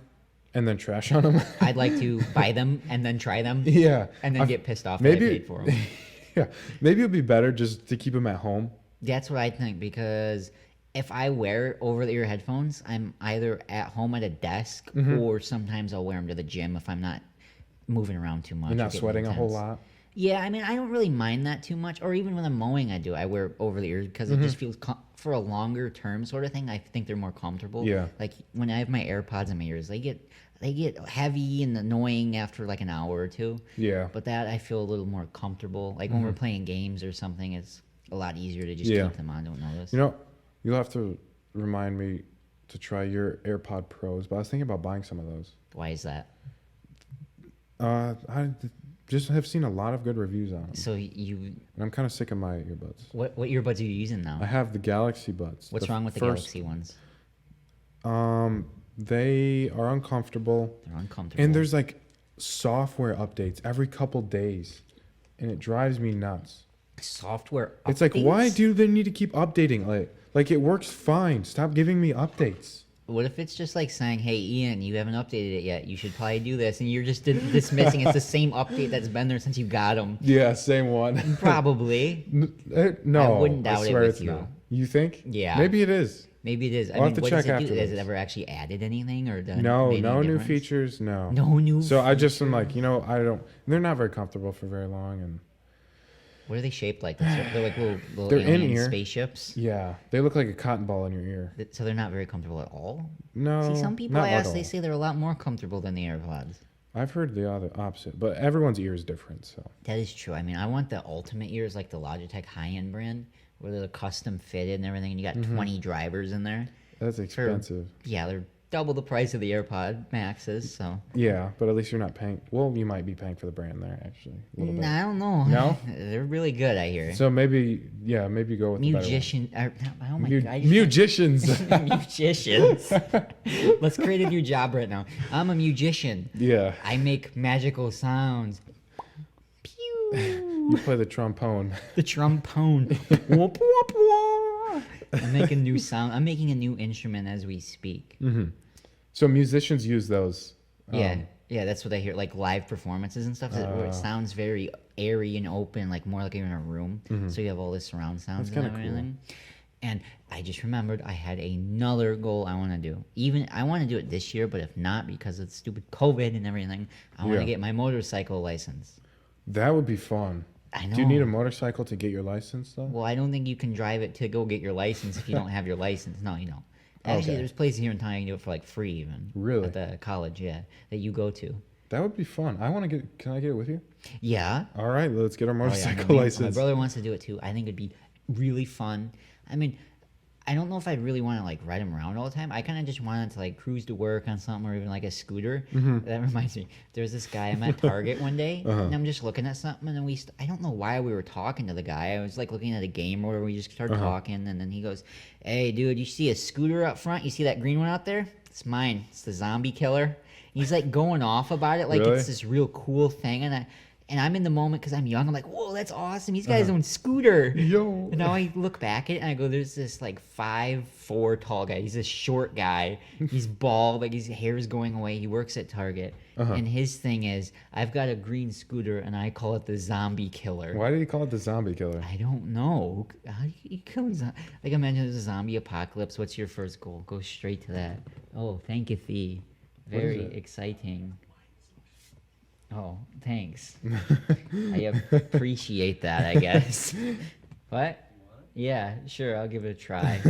S2: and then trash on them.
S1: I'd like to buy them and then try them.
S2: Yeah,
S1: And then get pissed off that I paid for them.
S2: Yeah, maybe it'd be better just to keep them at home.
S1: That's what I think, because if I wear over-the-ear headphones, I'm either at home at a desk or sometimes I'll wear them to the gym if I'm not moving around too much.
S2: You're
S1: or
S2: not
S1: getting
S2: sweating a whole
S1: intense.
S2: lot.
S1: Yeah, I mean, I don't really mind that too much. Or even when I'm mowing, I wear over-the-ears because it just feels, for a longer term sort of thing, I think they're more comfortable.
S2: Yeah.
S1: Like when I have my AirPods in my ears, they get heavy and annoying after like an hour or two.
S2: Yeah.
S1: But that I feel a little more comfortable. Like when we're playing games or something, it's a lot easier to just
S2: Yeah.
S1: keep them on. Don't notice.
S2: You know, you'll have to remind me to try your AirPod Pros, but I was thinking about buying some of those.
S1: Why is that?
S2: I just have seen a lot of good reviews on them.
S1: So you,
S2: And I'm kind of sick of my earbuds.
S1: what earbuds are you using now?
S2: I have the Galaxy Buds.
S1: What's wrong with the
S2: first-
S1: Galaxy ones?
S2: They are uncomfortable.
S1: They're uncomfortable.
S2: And there's like software updates every couple days. And it drives me nuts.
S1: software.
S2: It's like, why
S1: updates?
S2: do they need to keep updating? Like it works fine. Stop giving me updates.
S1: What if it's just like saying, "Hey, Ian, you haven't updated it yet. You should probably do this," and you're just dismissing it's the same update that's been there since you got them.
S2: Yeah, same one.
S1: Probably.
S2: No,
S1: I wouldn't doubt it
S2: swear
S1: with
S2: it's
S1: you.
S2: not. You think?
S1: Yeah.
S2: Maybe it is.
S1: Maybe it is.
S2: I'll have to
S1: what
S2: check
S1: does it do? Has
S2: afterwards.
S1: it ever actually added anything or done?
S2: No,
S1: made
S2: no
S1: any
S2: new
S1: difference?
S2: features. No.
S1: No new.
S2: So I just am like, I don't. They're not very comfortable for very long, and
S1: What are they shaped like? They're like little
S2: They're in
S1: alien
S2: ear.
S1: spaceships.
S2: yeah, they look like a cotton ball in your ear.
S1: So they're not very comfortable at all.
S2: No,
S1: See, some people
S2: not
S1: I
S2: at
S1: ask,
S2: all.
S1: they say they're a lot more comfortable than the AirPods.
S2: I've heard the other opposite, but everyone's ear is different. So
S1: That is true. I mean, I want the ultimate ears, like the Logitech high-end brand, where they're custom fitted and everything, and you got 20 drivers in there.
S2: that's expensive.
S1: Yeah, they're double the price of the AirPod Maxes. So
S2: Yeah, but at least you're not paying. Well, you might be paying for the brand there actually. A little bit.
S1: I don't know.
S2: No?
S1: They're really good. I hear.
S2: So maybe go with the better one.
S1: Musician. Oh my god. I just-
S2: Musicians.
S1: Musicians. Let's create a new job right now. I'm a musician.
S2: Yeah,
S1: I make magical sounds. Pew.
S2: you play the trombone.
S1: The trombone. Whoop, whoop, whoop. I'm making a new sound. I'm making a new instrument as we speak.
S2: So musicians use those.
S1: Yeah, yeah, that's what I hear. Like live performances and stuff, where it sounds very airy and open, like more like you're in a room. So you have all this surround sounds
S2: That's
S1: and
S2: kinda cool.
S1: everything. And I just remembered I had another goal I want to do. I want to do it this year, but if not, because of stupid COVID and everything, I want
S2: Yeah.
S1: to get my motorcycle license.
S2: That would be fun.
S1: I know.
S2: Do you need a motorcycle to get your license though?
S1: Well, I don't think you can drive it to go get your license if you don't have your license. No, you don't. Actually,
S2: Okay.
S1: there's places here in town you can do it for like free even.
S2: Really?
S1: At the college, yeah, that you go to.
S2: That would be fun. I want to get. Can I get it with you?
S1: Yeah.
S2: All right, let's get our
S1: Oh, yeah,
S2: motorcycle
S1: my
S2: license.
S1: brother wants to do it too. I think it'd be really fun. I mean, I don't know if I'd really want to like ride him around all the time. I kind of just wanted to like cruise to work on something or even like a scooter. That reminds me, there's this guy I'm at Target one day and I'm just looking at something and then I don't know why we were talking to the guy. I was like looking at a game or whatever. We just started talking and then he goes, "Hey, dude, you see a scooter up front? You see that green one out there? It's mine. It's the zombie killer." And he's like going off about it like
S2: Really?
S1: it's this real cool thing and I'm in the moment because I'm young. I'm like, whoa, that's awesome. He's got his own scooter.
S2: Yo.
S1: And now I look back at it and I go, there's this like 5'4" tall guy. He's a short guy. He's bald. Like his hair is going away. He works at Target. And his thing is, I've got a green scooter and I call it the zombie killer.
S2: Why did he call it the zombie killer?
S1: I don't know. How do you kill like imagine there's a zombie apocalypse. What's your first goal? Go straight to that. Oh, thank you, Thee.
S2: What is
S1: Very
S2: it?
S1: exciting. Oh, thanks. I appreciate that, I guess. What? Yeah, sure, I'll give it a try.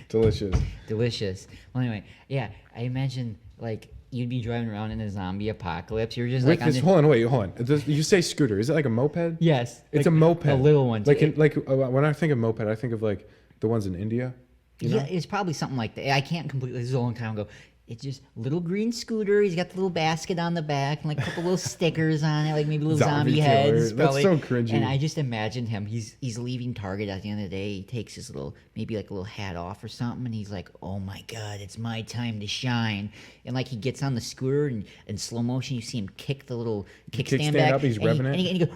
S2: Delicious.
S1: Delicious. Well, anyway, yeah, I imagine like you'd be driving around in a zombie apocalypse. You're just
S2: With
S1: like on
S2: this, hold on, wait, hold on. You say scooter? Is it like a moped?
S1: yes,
S2: It's
S1: like
S2: a moped,
S1: a little one.
S2: Like when I think of moped, I think of like the ones in India. You know?
S1: Yeah, it's probably something like that. I can't completely. This is a long time ago. It's just little green scooter. He's got the little basket on the back and like a couple little stickers on it, like maybe little zombie
S2: killer.
S1: heads.
S2: That's
S1: Probably.
S2: so cringy.
S1: And I just imagined him. He's leaving Target at the end of the day. He takes his little maybe like a little hat off or something, and he's like, "Oh my God, it's my time to shine!" And like he gets on the scooter and in slow motion, you see him kick the little kickstand back.
S2: Up, he's revving it.
S1: And he goes.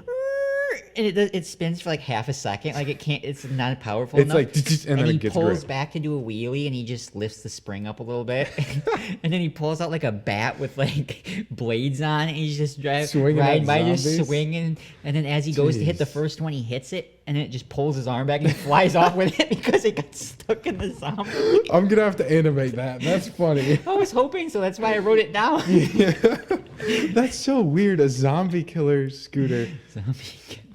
S1: And it spins for like half a second, like it can't. It's not powerful
S2: It's
S1: enough.
S2: like, and then
S1: he
S2: it gets
S1: pulls
S2: grip.
S1: back to do a wheelie, and he just lifts the spring up a little bit, and then he pulls out like a bat with like blades on, and he's just
S2: Swinging
S1: riding
S2: at
S1: by, just
S2: zombies?
S1: swinging. And then as he goes to hit the
S2: Jeez.
S1: first one, he hits it, and then it just pulls his arm back and he flies off with it because it got stuck in the zombie.
S2: I'm gonna have to animate that. That's funny.
S1: I was hoping so. That's why I wrote it down.
S2: That's so weird. A zombie killer scooter.
S1: Zombie.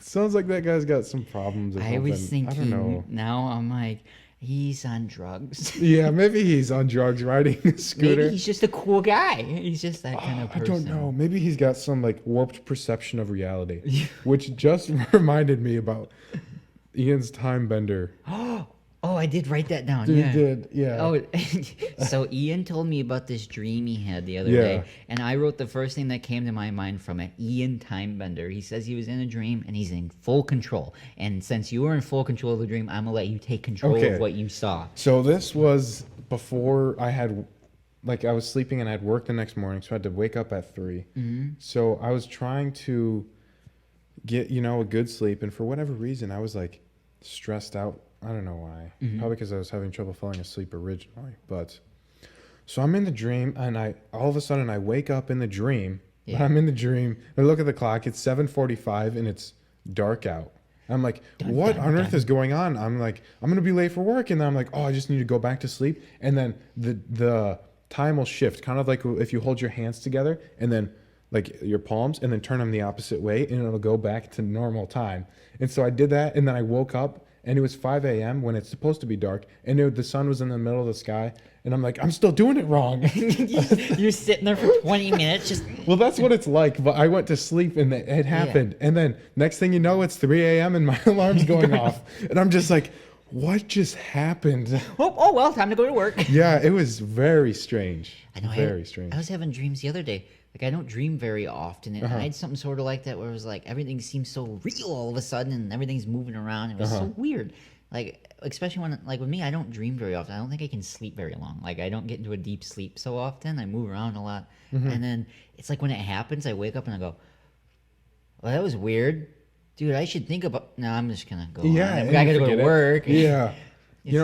S2: Sounds like that guy's got some problems. Or
S1: I was
S2: something. I don't know.
S1: thinking. Now I'm like, he's on drugs.
S2: Yeah, maybe he's on drugs riding a scooter.
S1: Maybe he's just a cool guy. He's just that kind of
S2: I
S1: person.
S2: don't know. Maybe he's got some like warped perception of reality, which just reminded me about Ian's time bender.
S1: Oh, I did write that down.
S2: You
S1: Yeah.
S2: did, yeah.
S1: Oh, so Ian told me about this dream he had the other
S2: Yeah.
S1: day, and I wrote the first thing that came to my mind from it. Ian Timebender. He says he was in a dream and he's in full control. And since you were in full control of the dream, I'm gonna let you take control
S2: Okay.
S1: of what you saw.
S2: So this was before I had, like, I was sleeping and I had work the next morning, so I had to wake up at 3.
S1: Mm-hmm.
S2: So I was trying to get, a good sleep, and for whatever reason, I was like stressed out. I don't know why.
S1: Mm-hmm.
S2: Probably because I was having trouble falling asleep originally. But so I'm in the dream, and all of a sudden I wake up in the dream.
S1: Yeah.
S2: I'm in the dream. I look at the clock. It's 7:45, and it's dark out. I'm like, what on earth is going on? I'm like, I'm gonna be late for work, and then I'm like, oh, I just need to go back to sleep. And then the time will shift, kind of like if you hold your hands together, and then like your palms, and then turn them the opposite way, and it'll go back to normal time. And so I did that, and then I woke up. And it was 5 a.m. when it's supposed to be dark, and the sun was in the middle of the sky, and I'm like, I'm still doing it wrong.
S1: You're sitting there for 20 minutes just...
S2: Well, that's what it's like, but I went to sleep, and it happened. And then next thing you know, it's 3 a.m., and my alarm's going off. And I'm just like, what just happened?
S1: Oh, well, time to go to work.
S2: Yeah, it was very strange.
S1: I know.
S2: Very strange.
S1: I was having dreams the other day. Like, I don't dream very often. And I had something sort of like that where it was like everything seems so real all of a sudden and everything's moving around. It was so weird. Like, especially when, like, with me, I don't dream very often. I don't think I can sleep very long. Like, I don't get into a deep sleep so often. I move around a lot. And then it's like when it happens, I wake up and I go, well, that was weird. Dude, I should think about... No, I'm just going to go
S2: Yeah,
S1: on.
S2: and
S1: I got to go
S2: forget
S1: to
S2: it.
S1: work.
S2: Yeah.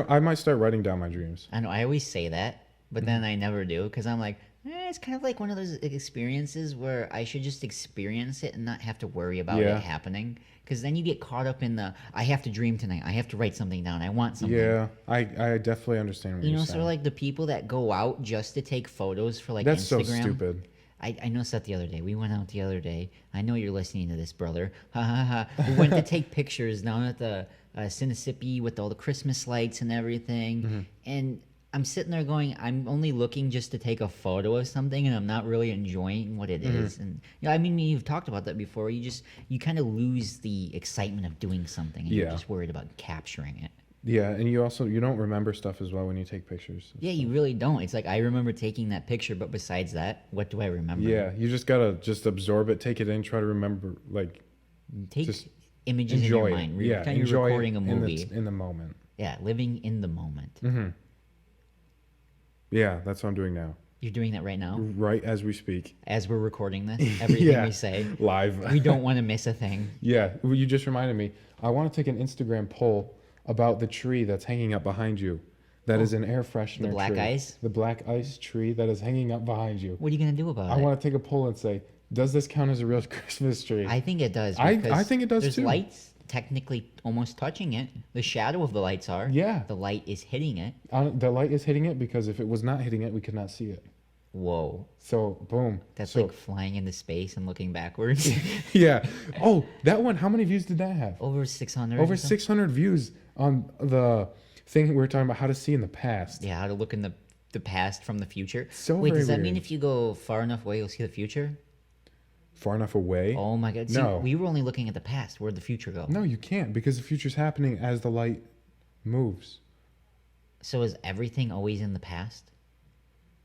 S2: I might start writing down my dreams.
S1: I know, I always say that, but then I never do because I'm like, it's kind of like one of those experiences where I should just experience it and not have to worry about
S2: Yeah.
S1: it happening. Because then you get caught up in the, I have to dream tonight. I have to write something down. I want something.
S2: Yeah, I definitely understand what
S1: You
S2: you're
S1: know,
S2: saying.
S1: sort of like the people that go out just to take photos for like
S2: That's
S1: Instagram.
S2: so stupid.
S1: I noticed that the other day. We went out the other day. I know you're listening to this, brother. Ha ha ha. We went to take pictures down at the Sinisippi with all the Christmas lights and everything. And I'm sitting there going, I'm only looking just to take a photo of something, and I'm not really enjoying what it is. And I mean, you've talked about that before. You kind of lose the excitement of doing something, and you're
S2: Yeah.
S1: just worried about capturing it.
S2: Yeah, and you don't remember stuff as well when you take pictures.
S1: Yeah, you really don't. It's like I remember taking that picture, but besides that, what do I remember?
S2: Yeah, you just gotta absorb it, take it in, try to remember, like,
S1: Take
S2: just
S1: images in
S2: enjoy
S1: your
S2: it.
S1: mind.
S2: Yeah,
S1: Kind of
S2: enjoy
S1: recording
S2: it
S1: a movie.
S2: in the moment.
S1: Yeah, living in the moment.
S2: Yeah, that's what I'm doing now,
S1: You're doing that right now
S2: right as we speak.
S1: as we're recording this. Everything
S2: Yeah.
S1: we say,
S2: Live.
S1: we don't want to miss a thing.
S2: Yeah, well, you just reminded me. I want to take an Instagram poll about the tree that's hanging up behind you. That is an air freshener.
S1: The black
S2: tree.
S1: ice?
S2: The black ice tree that is hanging up behind you.
S1: What are you gonna do about
S2: I
S1: it?
S2: want to take a poll and say, does this count as a real Christmas tree?
S1: I think it does.
S2: I
S1: because
S2: think it does
S1: there's
S2: too.
S1: lights technically almost touching it. The shadow of the lights are.
S2: Yeah.
S1: The light is hitting it.
S2: The light is hitting it because if it was not hitting it, we could not see it.
S1: Whoa.
S2: So boom.
S1: That's
S2: so,
S1: like flying into space and looking backwards.
S2: yeah. Oh, that one. How many views did that have?
S1: Over 600.
S2: Over
S1: or something?
S2: 600 views on the thing we were talking about how to see in the past.
S1: Yeah, how to look in the the past from the future.
S2: So
S1: Wait,
S2: very
S1: does that mean
S2: weird.
S1: if you go far enough away, you'll see the future?
S2: Far enough away?
S1: Oh my God! See,
S2: No.
S1: we were only looking at the past. Where'd the future go?
S2: No, you can't because the future's happening as the light moves.
S1: So is everything always in the past?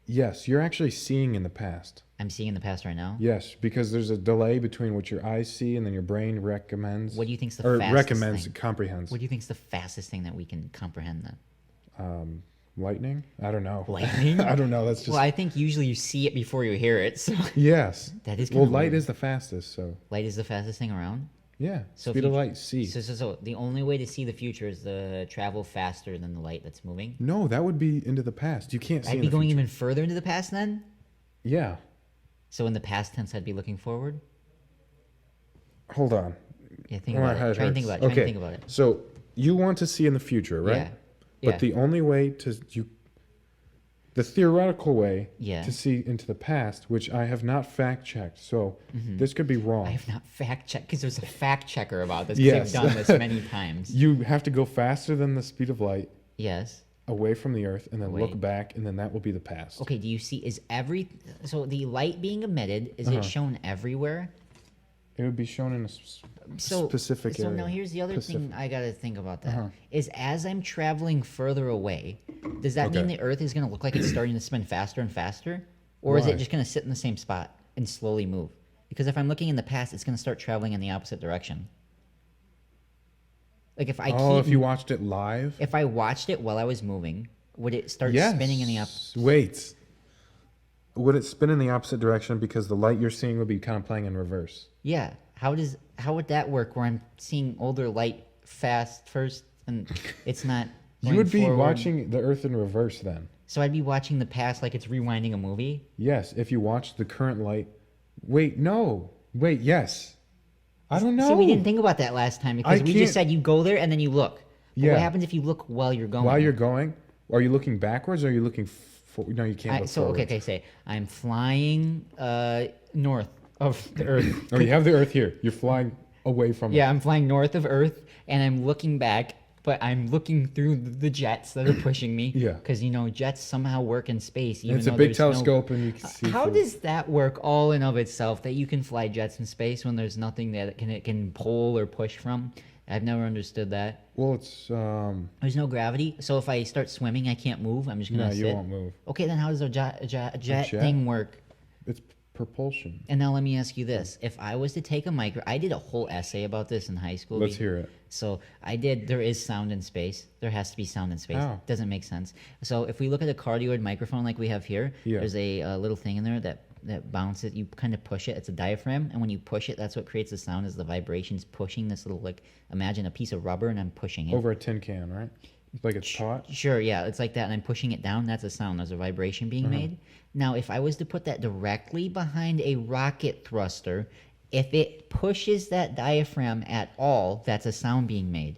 S2: Yes, you're actually seeing in the past.
S1: I'm seeing the past right now.
S2: Yes, because there's a delay between what your eyes see and then your brain recommends.
S1: What do you think's the
S2: or
S1: fastest
S2: recommends,
S1: thing?
S2: comprehends.
S1: What do you think's the fastest thing that we can comprehend then?
S2: Lightning? I don't know.
S1: Lightning?
S2: I don't know. That's just
S1: Well, I think usually you see it before you hear it. So
S2: yes.
S1: that is
S2: well,
S1: kinda
S2: light
S1: weird.
S2: is the fastest. So
S1: Light is the fastest thing around.
S2: yeah,
S1: So if
S2: speed of
S1: you-
S2: light. C.
S1: So the only way to see the future is to travel faster than the light that's moving.
S2: No, that would be into the past. You can't see.
S1: I'd
S2: in
S1: be
S2: the
S1: going
S2: future.
S1: even further into the past then.
S2: Yeah.
S1: So in the past tense, I'd be looking forward.
S2: Hold on.
S1: Yeah, think
S2: Oh,
S1: about
S2: my head
S1: it. Try and think
S2: hurts.
S1: about it. Try
S2: Okay.
S1: and think about it.
S2: So you want to see in the future, right?
S1: Yeah.
S2: But
S1: Yeah.
S2: the only way the theoretical way
S1: Yeah.
S2: to see into the past, which I have not fact checked, so this could be wrong.
S1: I have not fact checked because there's a fact checker about this. 'Cause
S2: Yes.
S1: I've done this many times.
S2: You have to go faster than the speed of light
S1: Yes.
S2: away from the earth and then
S1: Away.
S2: look back and then that will be the past.
S1: Okay. Do you see? So the light being emitted is
S2: Uh-huh.
S1: it shown everywhere?
S2: It would be shown in a specific area.
S1: So now here's the other
S2: Pacific.
S1: thing I gotta think about that.
S2: Uh-huh.
S1: Is as I'm traveling further away, does that mean
S2: Okay.
S1: the Earth is gonna look like it's starting to spin faster and faster, or is it
S2: Why?
S1: just gonna sit in the same spot and slowly move? Because if I'm looking in the past, it's gonna start traveling in the opposite direction. Like if I
S2: if you watched it live?
S1: if I watched it while I was moving, would it start spinning in the opposite?
S2: Wait. Would it spin in the opposite direction because the light you're seeing would be kind of playing in reverse?
S1: Yeah. How would that work? Where I'm seeing older light fast first, and it's not.
S2: You
S1: going
S2: would be
S1: forward?
S2: watching the Earth in reverse then.
S1: So I'd be watching the past like it's rewinding a movie.
S2: Yes, if you watch the current light. Wait, no. Wait, yes. I don't know.
S1: See, we didn't think about that last time because
S2: I
S1: we
S2: can't-
S1: just said you go there and then you look. But
S2: Yeah.
S1: what happens if you look while you're going?
S2: While you're going, are you looking backwards or are you looking no, you can't look
S1: So
S2: forwards.
S1: okay, say I'm flying north of the Earth.
S2: Oh, you have the Earth here. You're flying away from it.
S1: Yeah, I'm flying north of Earth and I'm looking back, but I'm looking through the jets that are pushing me.
S2: Yeah.
S1: Because jets somehow work in space.
S2: And
S1: Even
S2: it's a
S1: though
S2: big
S1: there's no-
S2: telescope and you can see
S1: How
S2: through.
S1: does that work all in of itself that you can fly jets in space when there's nothing that it can pull or push from? I've never understood that.
S2: Well, it's
S1: There's no gravity, so if I start swimming, I can't move. I'm just gonna
S2: no,
S1: sit.
S2: you won't move.
S1: Okay, then how does a jet
S2: jet?
S1: thing work?
S2: It's propulsion.
S1: And now let me ask you this: if I was to take I did a whole essay about this in high school.
S2: Let's hear it.
S1: So I did. There is sound in space. There has to be sound in space.
S2: How?
S1: Doesn't make sense. So if we look at a cardioid microphone like we have here,
S2: Yeah.
S1: there's a little thing in there that bounces. You kind of push it. It's a diaphragm, and when you push it, that's what creates the sound. Is the vibrations pushing this little imagine a piece of rubber and I'm pushing it.
S2: Over a tin can, right? Like it's taut.
S1: Sure, yeah, it's like that, and I'm pushing it down. That's a sound. There's a vibration being made. Now, if I was to put that directly behind a rocket thruster, if it pushes that diaphragm at all, that's a sound being made.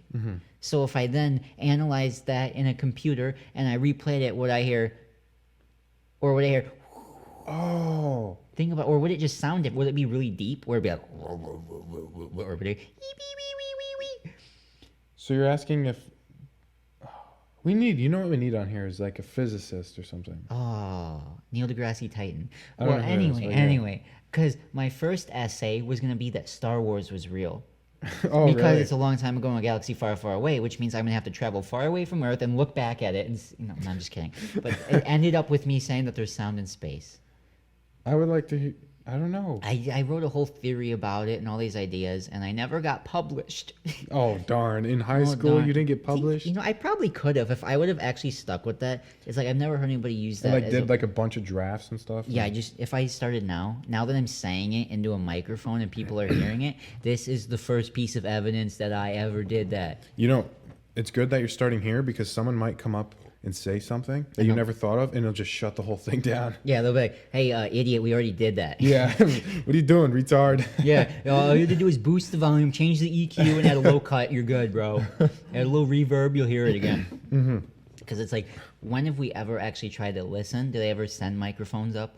S1: So if I then analyze that in a computer and I replayed it, would I hear?
S2: Oh,
S1: Think about, or would it just sound? Would it be really deep? Or would it be like, or would it?
S2: so you're asking if we need? You know what we need on here is like a physicist or something.
S1: Oh, Neil deGrasse Titan.
S2: I don't
S1: Well,
S2: know who it is, but yeah.
S1: anyway, because my first essay was going to be that Star Wars was real.
S2: Oh,
S1: Because
S2: really?
S1: it's a long time ago in a galaxy far, far away, which means I'm going to have to travel far away from Earth and look back at it. And, no, I'm just kidding. But it ended up with me saying that there's sound in space.
S2: I would like to. I don't know.
S1: I wrote a whole theory about it and all these ideas, and I never got published.
S2: Oh darn! In high
S1: Oh,
S2: school,
S1: darn.
S2: you didn't get
S1: See,
S2: published.
S1: I probably could have if I would have actually stuck with that. It's like I've never heard anybody use that.
S2: And like
S1: as
S2: did
S1: a-
S2: like a bunch of drafts and stuff.
S1: Yeah, if I started now that I'm saying it into a microphone and people are hearing it, this is the first piece of evidence that I ever did that.
S2: You know, it's good that you're starting here because someone might come up and say something that you never thought of, and it'll just shut the whole thing down.
S1: Yeah, they'll be like, "Hey, idiot, we already did that."
S2: Yeah. What are you doing, retard?
S1: Yeah, all you have to do is boost the volume, change the EQ, and add a low cut. You're good, bro. Add a little reverb, you'll hear it again. Because it's like, when have we ever actually tried to listen? Do they ever send microphones up?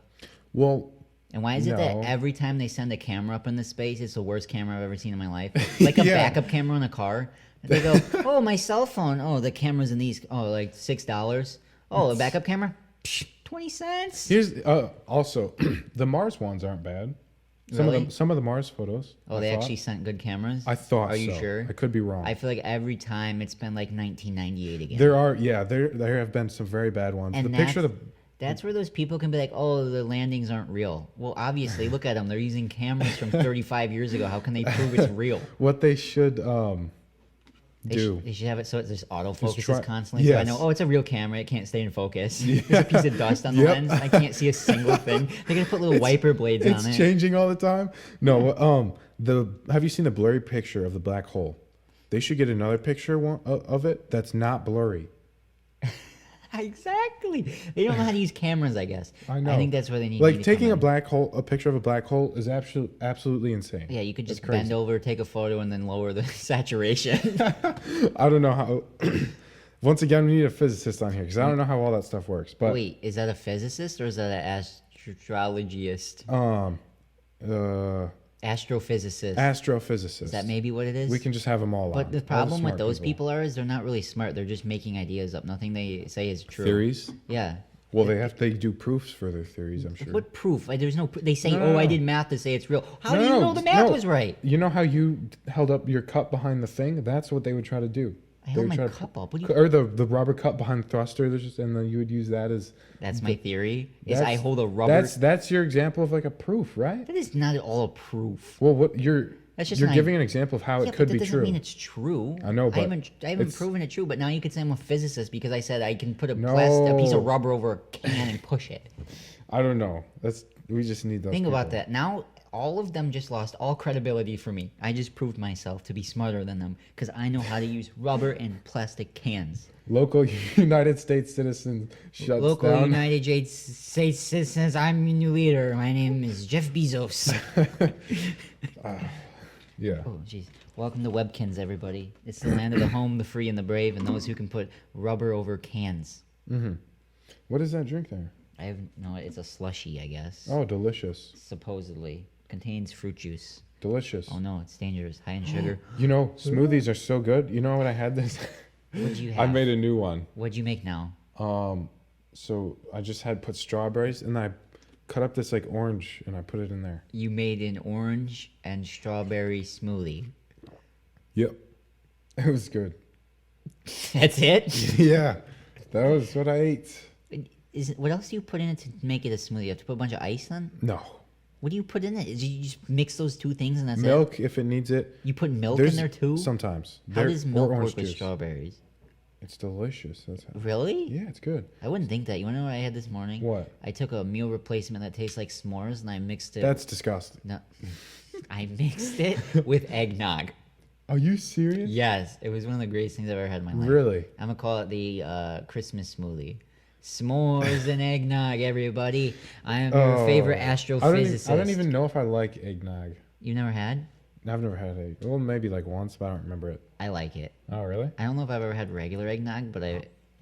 S2: Well,
S1: And why is it that
S2: No.
S1: every time they send a camera up into space, it's the worst camera I've ever seen in my life? Like a
S2: Yeah.
S1: backup camera in a car. And they go, "Oh, my cell phone. Oh, the camera's in these. Oh, like $6. Oh, a backup camera? Psh, 20 cents.
S2: Here's also the Mars ones aren't bad. Some of the Mars photos.
S1: Oh, they actually sent good cameras?
S2: I thought
S1: Are you
S2: so.
S1: sure?
S2: I could be wrong.
S1: I feel like every time it's been like 1998 again.
S2: There have been some very bad ones.
S1: And
S2: The picture of the
S1: that's where those people can be like, oh, the landings aren't real. Well, obviously, look at them. They're using cameras from 35 years ago. How can they prove it's real?
S2: what they should
S1: They should have it so it just autofocuses constantly.
S2: Yes.
S1: So I know, oh, it's a real camera. It can't stay in focus. There's a piece of dust on the lens. I can't see a single thing. They're going to put little wiper blades on it.
S2: It's changing all the time. No, have you seen the blurry picture of the black hole? They should get another picture of it that's not blurry.
S1: Exactly. They don't know how to use cameras, I guess.
S2: I know.
S1: I think that's where they need
S2: like
S1: to
S2: taking a picture of a black hole is absolutely insane.
S1: Yeah, you could just
S2: That's crazy.
S1: bend over, take a photo, and then lower the saturation.
S2: I don't know how. Once again, we need a physicist on here because I don't know how all that stuff works. But
S1: Wait, is that a physicist or is that an astrologist? Astrophysicist.
S2: Astrophysicist.
S1: Is that maybe what it is?
S2: We can just have them all.
S1: But
S2: on.
S1: the
S2: All
S1: problem with
S2: smart
S1: those people is they're not really smart. They're just making ideas up. Nothing they say is true.
S2: Theories.
S1: Yeah.
S2: Well, they do proofs for their theories. I'm sure.
S1: What proof? Like, there's no. They say,
S2: No.
S1: I did math to say it's real. How do you know the math was right?
S2: You know how you held up your cup behind the thing? That's what they would try to do.
S1: I held my cup up. What do you?
S2: Or the rubber cup behind the thruster, and then you would use that as.
S1: That's my theory. Is I hold a rubber.
S2: That's your example of like a proof, right?
S1: That is not at all a proof.
S2: Well, what you're
S1: That's just
S2: you're
S1: an
S2: giving an example of how
S1: Yeah,
S2: it could
S1: but that
S2: be
S1: doesn't
S2: true.
S1: mean it's true.
S2: I know, but
S1: I haven't
S2: it's-
S1: proven it true. But now you could say I'm a physicist because I said I can put a
S2: No.
S1: piece of rubber over a can and push it.
S2: I don't know. We just need those.
S1: Think
S2: people.
S1: about that. Now all of them just lost all credibility for me. I just proved myself to be smarter than them because I know how to use rubber and plastic cans.
S2: Local United States citizen shuts
S1: Local
S2: down.
S1: United States citizens, I'm your new leader. My name is Jeff Bezos.
S2: Yeah.
S1: Oh, jeez. Welcome to Webkins, everybody. It's the land of the home, the free, and the brave, and those who can put rubber over cans.
S2: What is that drink there?
S1: I have no. It's a slushy, I guess.
S2: Oh, delicious.
S1: Supposedly contains fruit juice.
S2: Delicious.
S1: Oh no, it's dangerous. High in sugar.
S2: You know, smoothies are so good. You know what I had this?
S1: What'd you
S2: I
S1: have?
S2: made a new one.
S1: What'd you make now?
S2: So I just had put strawberries and I cut up this like orange and I put it in there.
S1: You made an orange and strawberry smoothie.
S2: Yep. It was good.
S1: That's it?
S2: Yeah. That was what I ate.
S1: What else do you put in it to make it a smoothie? You have to put a bunch of ice then?
S2: No.
S1: What do you put in it? Is you just mix those two things and that's it?
S2: Milk if it needs it.
S1: You put milk in there too?
S2: Sometimes.
S1: How does milk
S2: or orange
S1: work with
S2: juice.
S1: strawberries?
S2: It's delicious. That's how,
S1: Really?
S2: yeah, it's good.
S1: I wouldn't think that. You want to know what I had this morning?
S2: What?
S1: I took a meal replacement that tastes like s'mores and I mixed it.
S2: That's disgusting.
S1: No, I mixed it with eggnog.
S2: Are you serious?
S1: Yes, it was one of the greatest things I've ever had in my life.
S2: Really?
S1: I'm gonna call it the Christmas smoothie. S'mores and eggnog, everybody. I am your favorite astrophysicist.
S2: I don't even know if I like eggnog.
S1: You never had?
S2: I've never had egg. Well, maybe like once, but I don't remember it.
S1: I like it.
S2: Oh, really?
S1: I don't know if I've ever had regular eggnog, but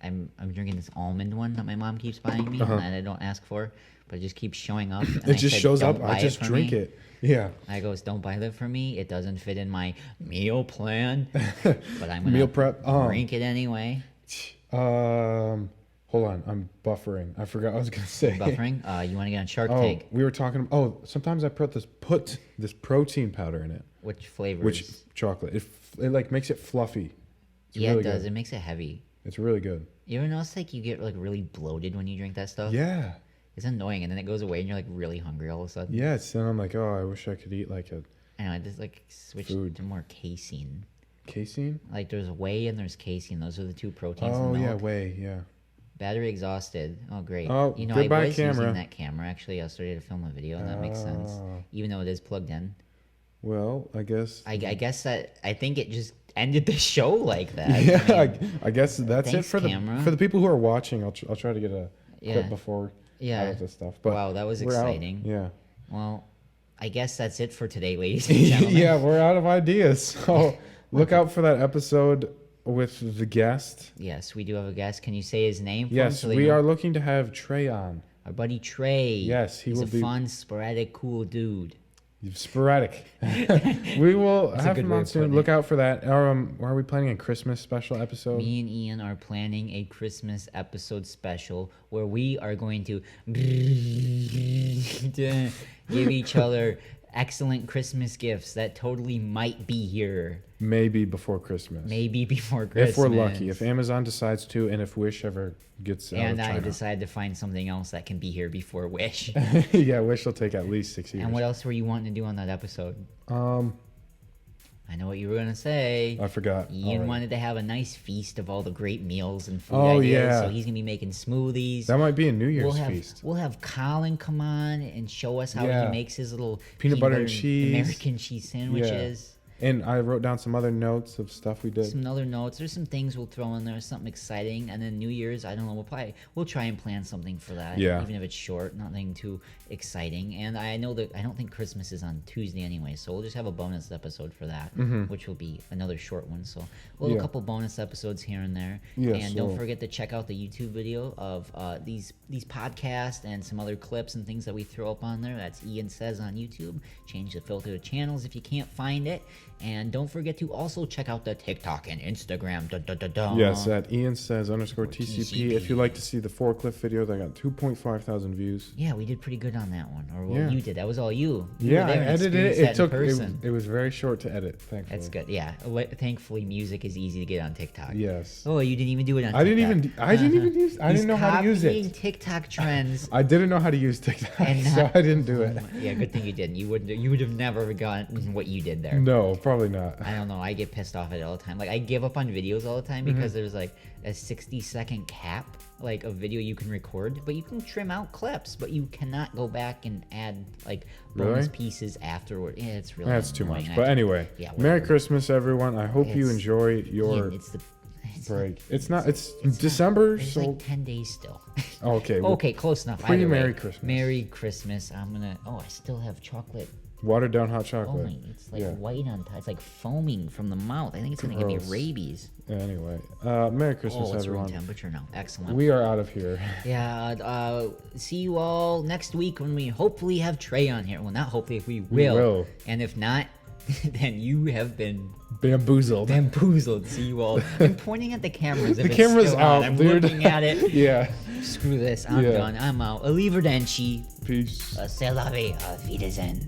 S1: I'm drinking this almond one that my mom keeps buying me, and I don't ask for, but it just keeps showing up. And
S2: It just shows up.
S1: "Don't buy
S2: I just
S1: for
S2: drink
S1: me."
S2: it. Yeah.
S1: I goes, don't buy that for me. It doesn't fit in my meal plan, but I'm gonna
S2: Meal prep.
S1: drink it anyway.
S2: Hold on. I'm buffering. I forgot what I was gonna say.
S1: Buffering. You want to get on Shark
S2: Oh,
S1: Tank?
S2: we were talking. Oh, sometimes I put this protein powder in it.
S1: Which flavors?
S2: Which chocolate? It like makes it fluffy. It's
S1: yeah,
S2: really
S1: it does.
S2: Good.
S1: It makes it heavy.
S2: It's really good.
S1: You ever notice like you get like really bloated when you drink that stuff?
S2: Yeah.
S1: It's annoying, and then it goes away, and you're like really hungry all of a sudden.
S2: Yeah. Then I'm like, oh, I wish I could eat like a
S1: I know. I just like switch
S2: Food.
S1: to more casein.
S2: casein.
S1: Like there's whey and there's casein. Those are the two proteins.
S2: Oh
S1: in
S2: yeah,
S1: milk.
S2: whey. Yeah.
S1: Battery exhausted. Oh great.
S2: Oh,
S1: you know
S2: goodbye,
S1: I was
S2: camera.
S1: using that camera actually yesterday to film a video, and that makes sense.
S2: Oh.
S1: Even though it is plugged in.
S2: Well, I guess.
S1: I guess that I think it just ended the show like that.
S2: Yeah,
S1: I mean,
S2: I guess that's it
S1: thanks,
S2: for
S1: camera.
S2: the people who are watching. I'll try to get a
S1: Yeah.
S2: clip before
S1: Yeah.
S2: out of this stuff. But
S1: Wow, that was
S2: we're out.
S1: exciting.
S2: Yeah.
S1: well, I guess that's it for today, ladies and gentlemen.
S2: Yeah, we're out of ideas. So look out for that episode with the guest.
S1: Yes, we do have a guest. Can you say his name? For him
S2: Yes,
S1: so they
S2: we
S1: know?
S2: are looking to have Trey on.
S1: Our buddy Trey.
S2: Yes, he
S1: He's
S2: will
S1: a
S2: be-
S1: fun, sporadic, cool dude.
S2: Sporadic. We will
S1: That's a
S2: have
S1: good
S2: him
S1: way
S2: on
S1: of
S2: soon.
S1: putting
S2: Look
S1: it.
S2: out for that. Are we planning a Christmas special episode?
S1: Me and Ian are planning a Christmas episode special where we are going to give each other excellent Christmas gifts that totally might be here.
S2: Maybe before Christmas.
S1: Maybe before Christmas.
S2: If we're lucky. If Amazon decides to, and if Wish ever gets out
S1: and
S2: of
S1: I
S2: China.
S1: decide to find something else that can be here before Wish.
S2: Yeah, Wish will take at least 6 years.
S1: And what else were you wanting to do on that episode? I know what you were gonna say.
S2: I forgot.
S1: Ian
S2: already.
S1: wanted to have a nice feast of all the great meals and food
S2: Oh,
S1: ideas,
S2: yeah.
S1: so he's gonna be making smoothies.
S2: That might be a New Year's
S1: have
S2: feast.
S1: we'll have Colin come on and show us how
S2: Yeah.
S1: he makes his little
S2: Peanut butter and cheese.
S1: American cheese sandwiches.
S2: And I wrote down some other notes of stuff we did.
S1: Some other notes. There's some things we'll throw in there, something exciting, and then New Year's. I don't know. We'll try and plan something for that.
S2: Yeah.
S1: Even if it's short, nothing too exciting. And I know that I don't think Christmas is on Tuesday anyway, so we'll just have a bonus episode for that, which will be another short one. So we'll have
S2: Yeah.
S1: a couple bonus episodes here and there.
S2: Yeah,
S1: and don't
S2: so-
S1: forget to check out the YouTube video of these podcasts and some other clips and things that we throw up on there. That's Ian Says on YouTube. Change the filter to channels if you can't find it. And don't forget to also check out the TikTok and Instagram.
S2: Yes, at Ian Says _TCP.
S1: TCP.
S2: If you'd like to see the forklift video, that got 2.5 thousand views.
S1: Yeah, we did pretty good on that one. Or well,
S2: Yeah.
S1: you did. That was all you. You
S2: Yeah,
S1: were
S2: I
S1: there and
S2: edited
S1: experienced
S2: it. It
S1: that in
S2: took.
S1: person.
S2: It was very short to edit. Thankfully.
S1: That's good. Yeah. Thankfully, music is easy to get on TikTok.
S2: Yes.
S1: Oh, you didn't even do it on
S2: I
S1: TikTok.
S2: didn't even use. I
S1: He's
S2: didn't know how to use
S1: copying
S2: it.
S1: TikTok trends.
S2: I didn't know how to use TikTok,
S1: And
S2: so
S1: not-
S2: I didn't do it.
S1: Yeah, good thing you didn't. You would have never gotten what you did there.
S2: No, probably not.
S1: I don't know. I get pissed off at it all the time. Like I give up on videos all the time
S2: Mm-hmm.
S1: because there's like a 60-second cap, like a video you can record, but you can trim out clips, but you cannot go back and add like bonus
S2: Really?
S1: pieces afterward. Yeah, it's really
S2: That's too
S1: annoying.
S2: much.
S1: I
S2: But
S1: have to-
S2: anyway,
S1: yeah,
S2: Merry
S1: whatever.
S2: Christmas, everyone. I hope you
S1: It's-
S2: enjoy
S1: Ian,
S2: your
S1: it's
S2: break. It's not. It's December,
S1: It's
S2: so
S1: like 10 days still.
S2: okay. well,
S1: Okay, close enough. Either way.
S2: Pre-Merry Christmas.
S1: Merry Christmas. I'm gonna. Oh, I still have chocolate.
S2: Watered down hot
S1: Oh
S2: chocolate.
S1: my, it's like
S2: Yeah.
S1: white on top. It's like foaming from the mouth. I think it's gonna give me
S2: Gross.
S1: rabies.
S2: Anyway, Merry
S1: Oh,
S2: Christmas,
S1: what's room
S2: everyone.
S1: temperature now? Excellent.
S2: We are out of here.
S1: Yeah, see you all next week when we hopefully have Trey on here. Well, not hopefully, if we will.
S2: will.
S1: And if not, then you have been
S2: Bamboozled.
S1: bamboozled. See you all. I'm pointing at the cameras. If
S2: The
S1: it's
S2: camera's
S1: still on.
S2: out,
S1: I'm
S2: dude.
S1: looking at it.
S2: Yeah.
S1: Screw this. I'm
S2: Yeah.
S1: done. I'm out. Arrivederci.
S2: Peace.
S1: C'est la vie. Auf Wiedersehen.